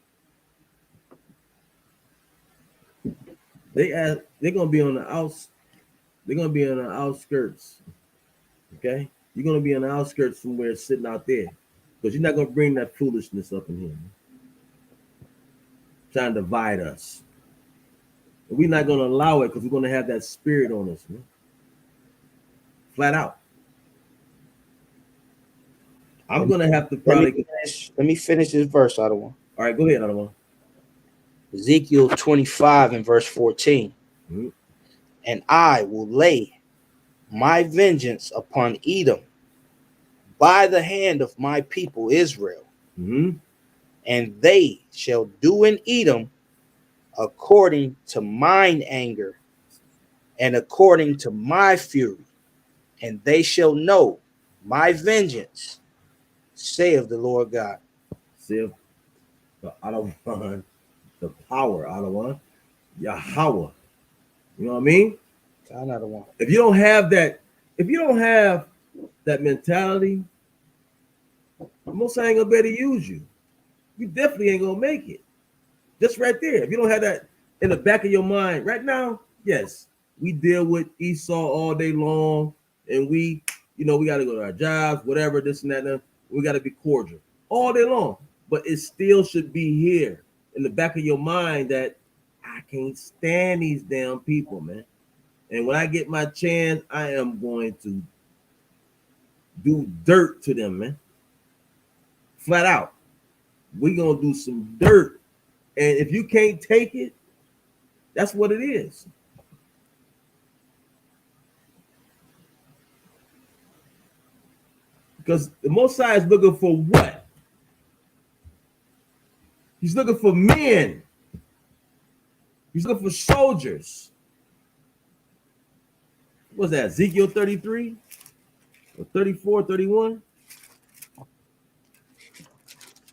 They're gonna be on the They're gonna be on the outskirts. Okay, you're gonna be on the outskirts somewhere, sitting out there, because you're not gonna bring that foolishness up in here, man. Trying to divide us. And we're not gonna allow it because we're gonna have that spirit on us, man. Flat out. I'm gonna have to probably let me finish this verse, Ottawa. All right, go ahead, Ottawa. Ezekiel 25 and verse 14. And I will lay my vengeance upon Edom by the hand of my people Israel, and they shall do in Edom according to mine anger and according to my fury, and they shall know my vengeance, saith the Lord God. Saith the Ottawa, the power, Ottawa, Yahweh. You know what I mean? Another one. If you don't have that mentality, most ain't gonna be able to use you. You definitely ain't gonna make it. Just right there. If you don't have that in the back of your mind right now, yes, we deal with Esau all day long, and we got to go to our jobs, whatever, this and that. And we got to be cordial all day long, but it still should be here in the back of your mind that I can't stand these damn people, man. And when I get my chance, I am going to do dirt to them, man. Flat out. We're going to do some dirt. And if you can't take it, that's what it is. Because the Most High is looking for what? He's looking for men He's looking for soldiers. What's that? Ezekiel 33 or 34, 31?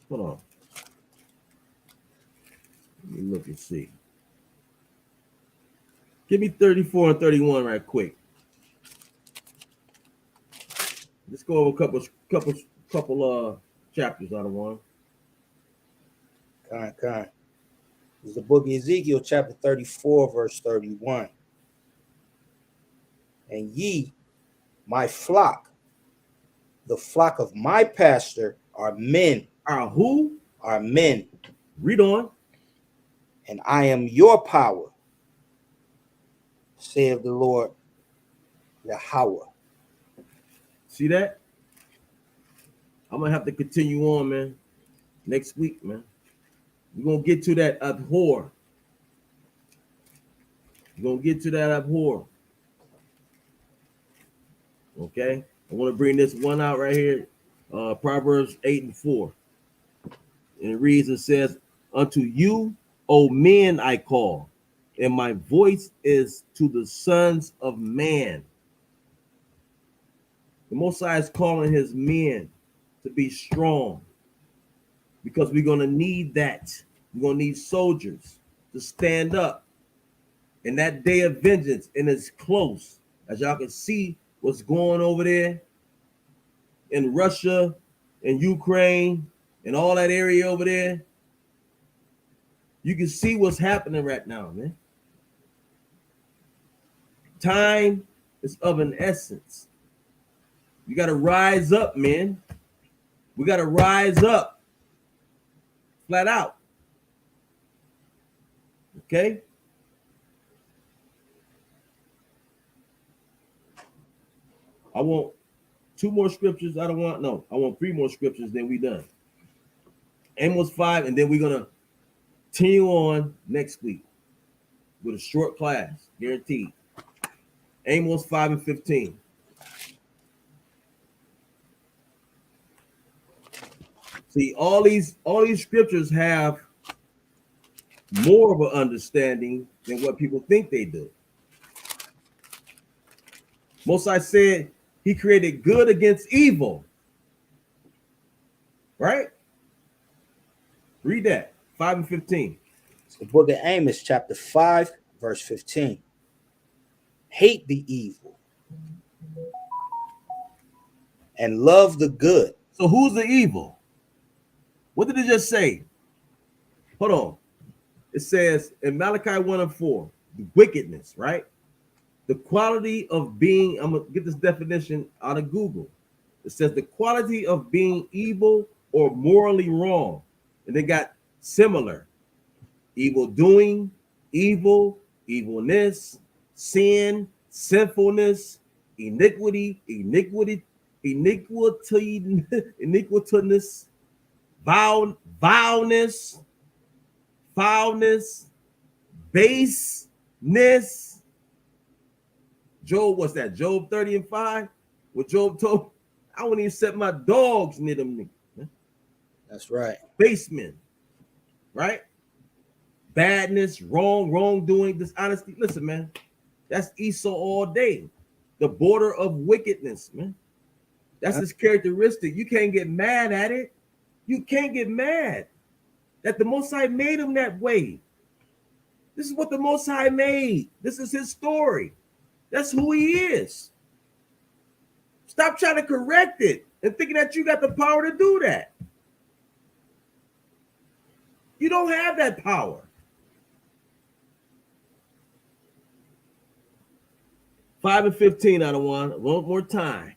Hold on. Let me look and see. Give me 34 and 31 right quick. Let's go over a couple chapters out of one. Kind. It's the book of Ezekiel, chapter 34, verse 31. And ye, my flock, the flock of my pastor, are men. Are who? Are men. Read on. And I am your power, saith the Lord Yahweh. See that? I'm gonna have to continue on, man. Next week, man. We're gonna get to that abhor. We're gonna get to that abhor. Okay. I want to bring this one out right here. Proverbs 8 and 4. And it reads and says, unto you, O men, I call, and my voice is to the sons of man. The Most High is calling his men to be strong, because we're going to need that. We're going to need soldiers to stand up. And that day of vengeance, and it's close. As y'all can see what's going over there in Russia and Ukraine and all that area over there. You can see what's happening right now, man. Time is of an essence. You got to rise up, man. We got to rise up. Flat out. Okay? I want 2 more scriptures. I want 3 more scriptures, then we done. Amos 5, and then we're going to continue on next week with a short class, guaranteed. Amos 5 and 15. See, all these scriptures have more of an understanding than what people think they do. Most High said he created good against evil. Right? Read that. 5 and 15. It's the book of Amos, chapter 5, verse 15. Hate the evil and love the good. So who's the evil? What did it just say? Hold on. It says in Malachi 1 and 4, the wickedness, right? The quality of being, I'm going to get this definition out of Google. It says the quality of being evil or morally wrong. And they got similar. Evil doing, evil, evilness, sin, sinfulness, iniquity, iniquitous, vileness, foulness, baseness. Job, what's that? Job 30 and 5? What Job told, I wouldn't even set my dogs near them niggas. That's right. Basemen, right? Badness, wrongdoing, dishonesty. Listen, man, that's Esau all day. The border of wickedness, man. That's his characteristic. You can't get mad at it. You can't get mad that the Most High made him that way. This is what the Most High made. This is his story. That's who he is. Stop trying to correct it and thinking that you got the power to do that. You don't have that power. 5 and 15 out of one more time.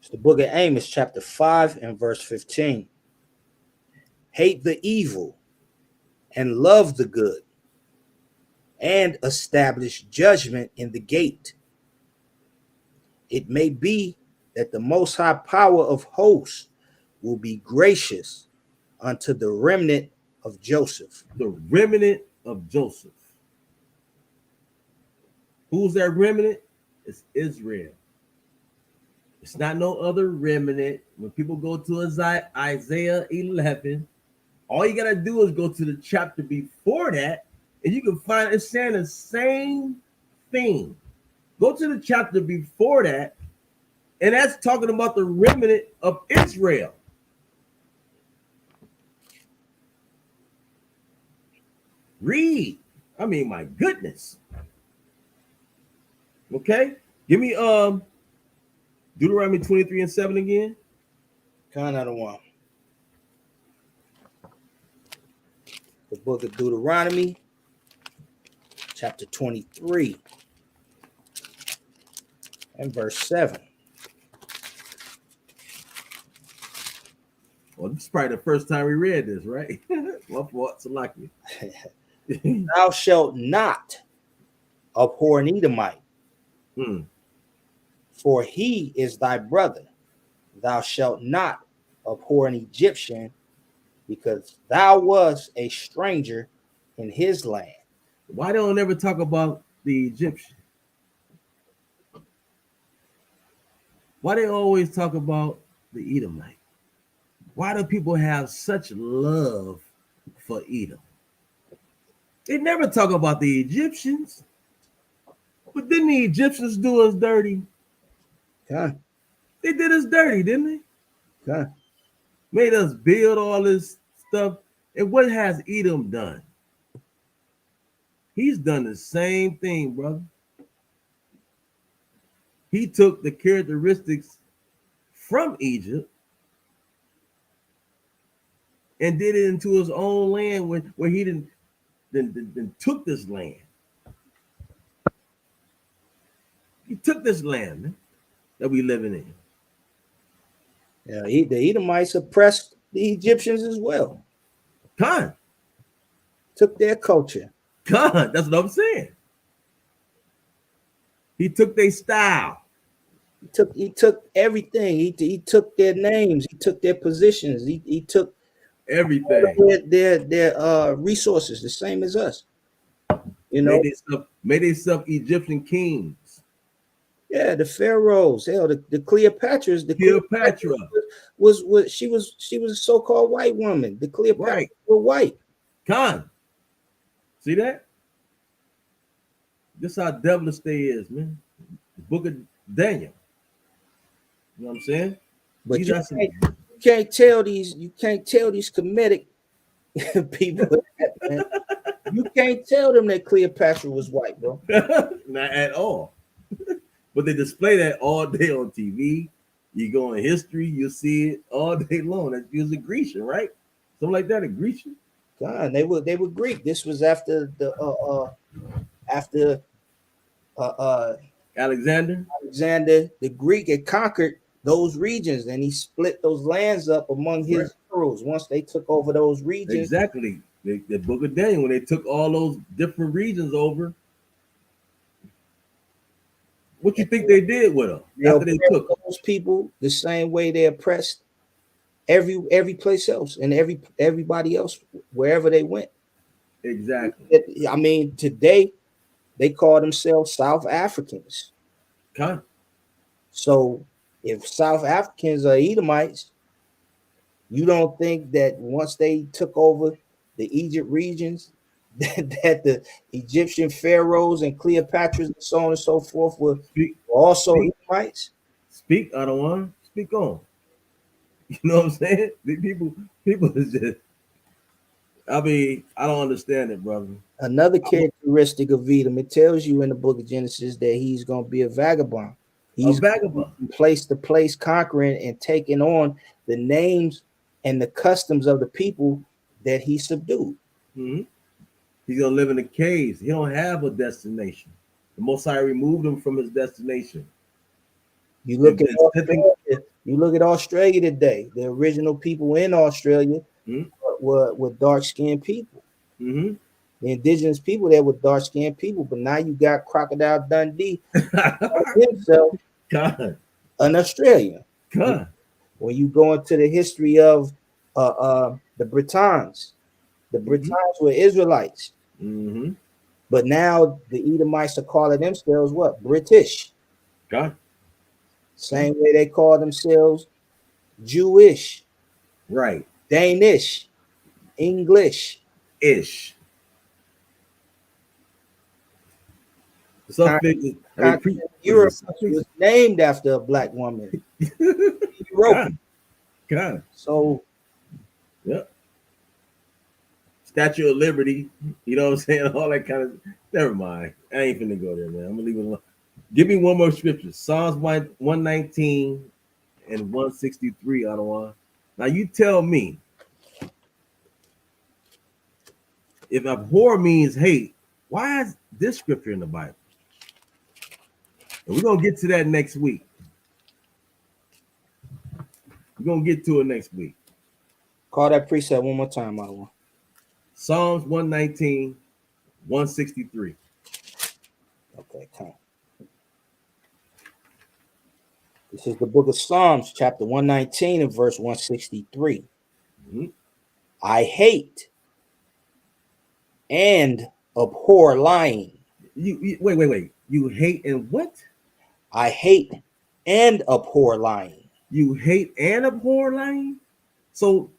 It's the book of Amos, chapter 5 and verse 15. Hate the evil and love the good, and establish judgment in the gate. It may be that the Most High power of hosts will be gracious unto the remnant of Joseph. The remnant of Joseph. Who's that remnant? It's Israel. It's not no other remnant. When people go to Isaiah 11, all you got to do is go to the chapter before that, And you can find it's saying the same thing. Go to the chapter before that, and that's talking about the remnant of Israel. Read. I mean, my goodness. Okay? Give me Deuteronomy 23 and 7 again. Kind of the one. The book of Deuteronomy, chapter 23 and verse 7. Well, this is probably the first time we read this, right? My fault, Salaki. Thou shalt not abhor an Edomite, for he is thy brother. Thou shalt not abhor an Egyptian, because thou wast a stranger in his land. Why don't ever talk about the Egyptian? Why they always talk about the Edomite? Why do people have such love for Edom? They never talk about the Egyptians. But didn't the Egyptians do us dirty? Okay. They did us dirty, didn't they? Okay. Made us build all this stuff. And what has Edom done? He's done the same thing, brother. He took the characteristics from Egypt and did it into his own land where he didn't then took this land. He took this land, man, that we living in. Yeah, the Edomites oppressed the Egyptians as well. Khan. Took their culture. Khan, that's what I'm saying. He took their style. He took everything. He took their names. He took their positions. He took everything. Their resources, the same as us. You know, made themselves Egyptian kings. Yeah, the pharaohs, hell, the Cleopatras. The Cleopatra was she was a so-called white woman. The Cleopatra were white. Khan. See that? This how devilish they is, man. The book of Daniel. You know what I'm saying? But you can't tell these Kemetic people that, man. You can't tell them that Cleopatra was white, bro. Not at all. But they display that all day on TV. You go in history, you'll see it all day long. That was a Grecian, right? Something like that, a Grecian. God, they were Greek. This was after the Alexander the Greek had conquered those regions, and he split those lands up among his pharaohs once they took over those regions. Exactly. The book of Daniel, when they took all those different regions over, what you think they did with them after they took those people the same way they oppressed every place else and everybody else wherever they went? Exactly. I mean, today they call themselves South Africans. Okay. So if South Africans are Edomites, you don't think that once they took over the Egypt regions, that the Egyptian pharaohs and Cleopatras and so on and so forth were also Edomites? Speak, I don't want to speak on. You know what I'm saying? People is just, I mean, I don't understand it, brother. Another characteristic of Edom, it tells you in the book of Genesis that he's going to be a vagabond. He's a vagabond, place to place, conquering and taking on the names and the customs of the people that he subdued. Mm-hmm. He's gonna live in the caves. He don't have a destination. The Most High removed him from his destination. You look at Australia today. The original people in Australia were dark-skinned people. Mm-hmm. The indigenous people there were dark-skinned people, but now you got Crocodile Dundee himself, an Australian. God. When you go into the history of the Britons, the Britons were Israelites. Mm-hmm. But now the Edomites are calling themselves what? British. God. Same way they call themselves Jewish. Right. Danish. English. Ish. Suffix. I mean, Continent what is Europe it? Suffix. was named after a black woman, Europa. Kind of. So Yep. Statue of Liberty. You know what I'm saying? All that kind of. Never mind. I ain't finna go there, man. I'm gonna leave it alone. Give me one more scripture. Psalms 119 and 163, Ottawa. Now you tell me if abhor means hate, why is this scripture in the Bible? And we're gonna get to that next week. We're gonna get to it next week. call that precept one more time, Ottawa. Psalms 119, 163. Okay, come. This is the book of Psalms, chapter 119 and verse 163. Mhm. I hate and abhor lying. You wait. You hate and what? I hate and abhor lying. You hate and abhor lying? So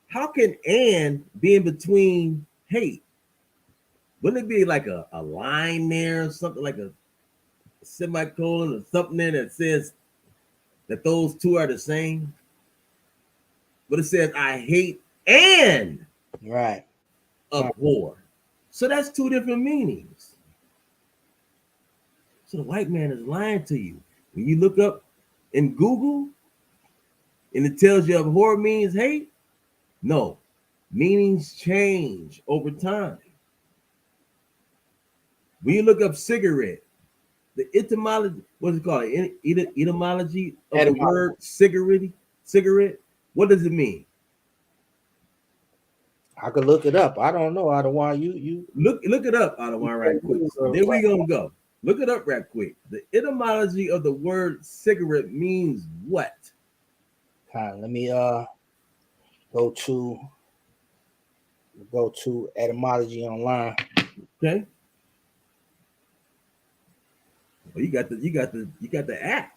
how can and be in between hate? Wouldn't it be like a line there or something like a semicolon or something there that says that those two are the same? But it says I hate and Right. abhor. So that's two different meanings. So the white man is lying to you. When you look up in Google and it tells you abhor means hate, no, meanings change over time. When you look up cigarette, the etymology, what's it called? Etymology of the word cigarette. What does it mean? I could look it up. I don't know. Ottawa, you Look it up, Ottawa, right quick. Then we gonna go. Look it up right quick. The etymology of the word cigarette means what? let me go to etymology online. Okay. Well, you got the app.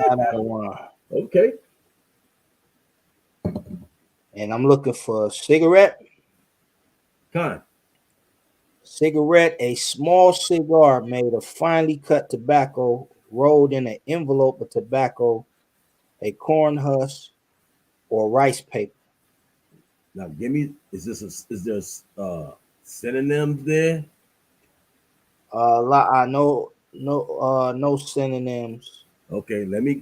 Ottawa. Okay. And I'm looking for cigarette. Con. Cigarette, a small cigar made of finely cut tobacco rolled in an envelope of tobacco, a corn husk, or rice paper. Now give me. Is there synonyms there? I know no synonyms. Okay. Let me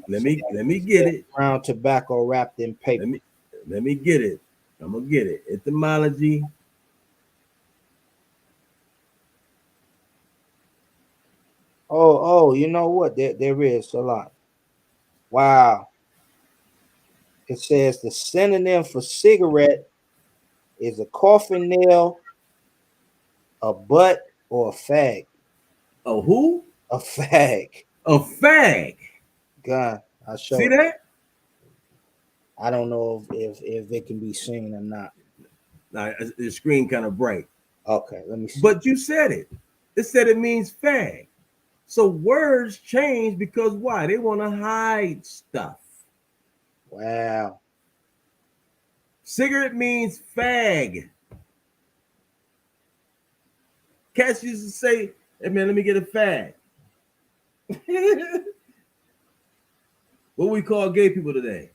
get it. Brown tobacco wrapped in paper. Let me get it. I'm gonna get it. Etymology. Oh, you know what? There is a lot. Wow. It says the synonym for cigarette is a coffin nail, a butt, or a fag. A who? A fag. A fag. God, I See show. that? I don't know if it can be seen or not. Now the screen kind of bright. Okay, let me see. But you said it. It said it means fag. So words change because why? They want to hide stuff. Wow. Cigarette means fag. Cats used to say, hey man, let me get a fag. What we call gay people today?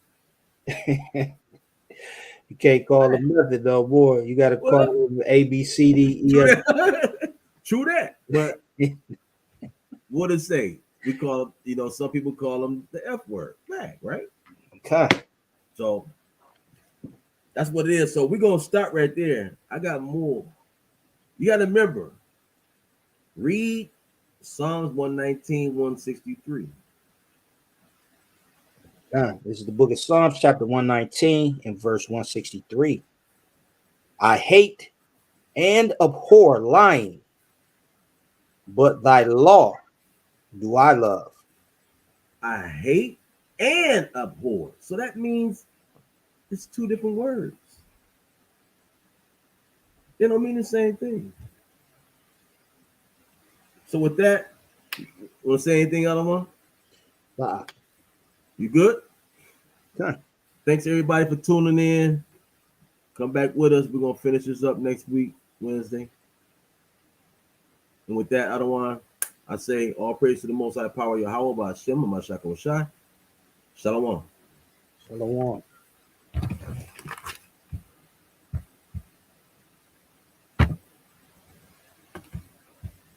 You can't call them nothing though, boy. You got to call Well, them A B C D E true F. that. True that. But what it say? We call, some people call them the F word, fag, right? Okay. So that's what it is. So we're gonna start right there. I got more. You got to remember, read Psalms 119, 163. This is the book of Psalms, chapter 119, and verse 163. I hate and abhor lying, but thy law do I love. I hate and abhor. So that means it's two different words. They don't mean the same thing. So with that, want to say anything, Alama? Uh-uh. You good? Okay. Thanks everybody for tuning in. Come back with us. We're gonna finish this up next week, Wednesday. And with that, Adawan, I say all praise to the Most High Power Yahweh by Hashem and Mashak Shai. Shalom. Shalom.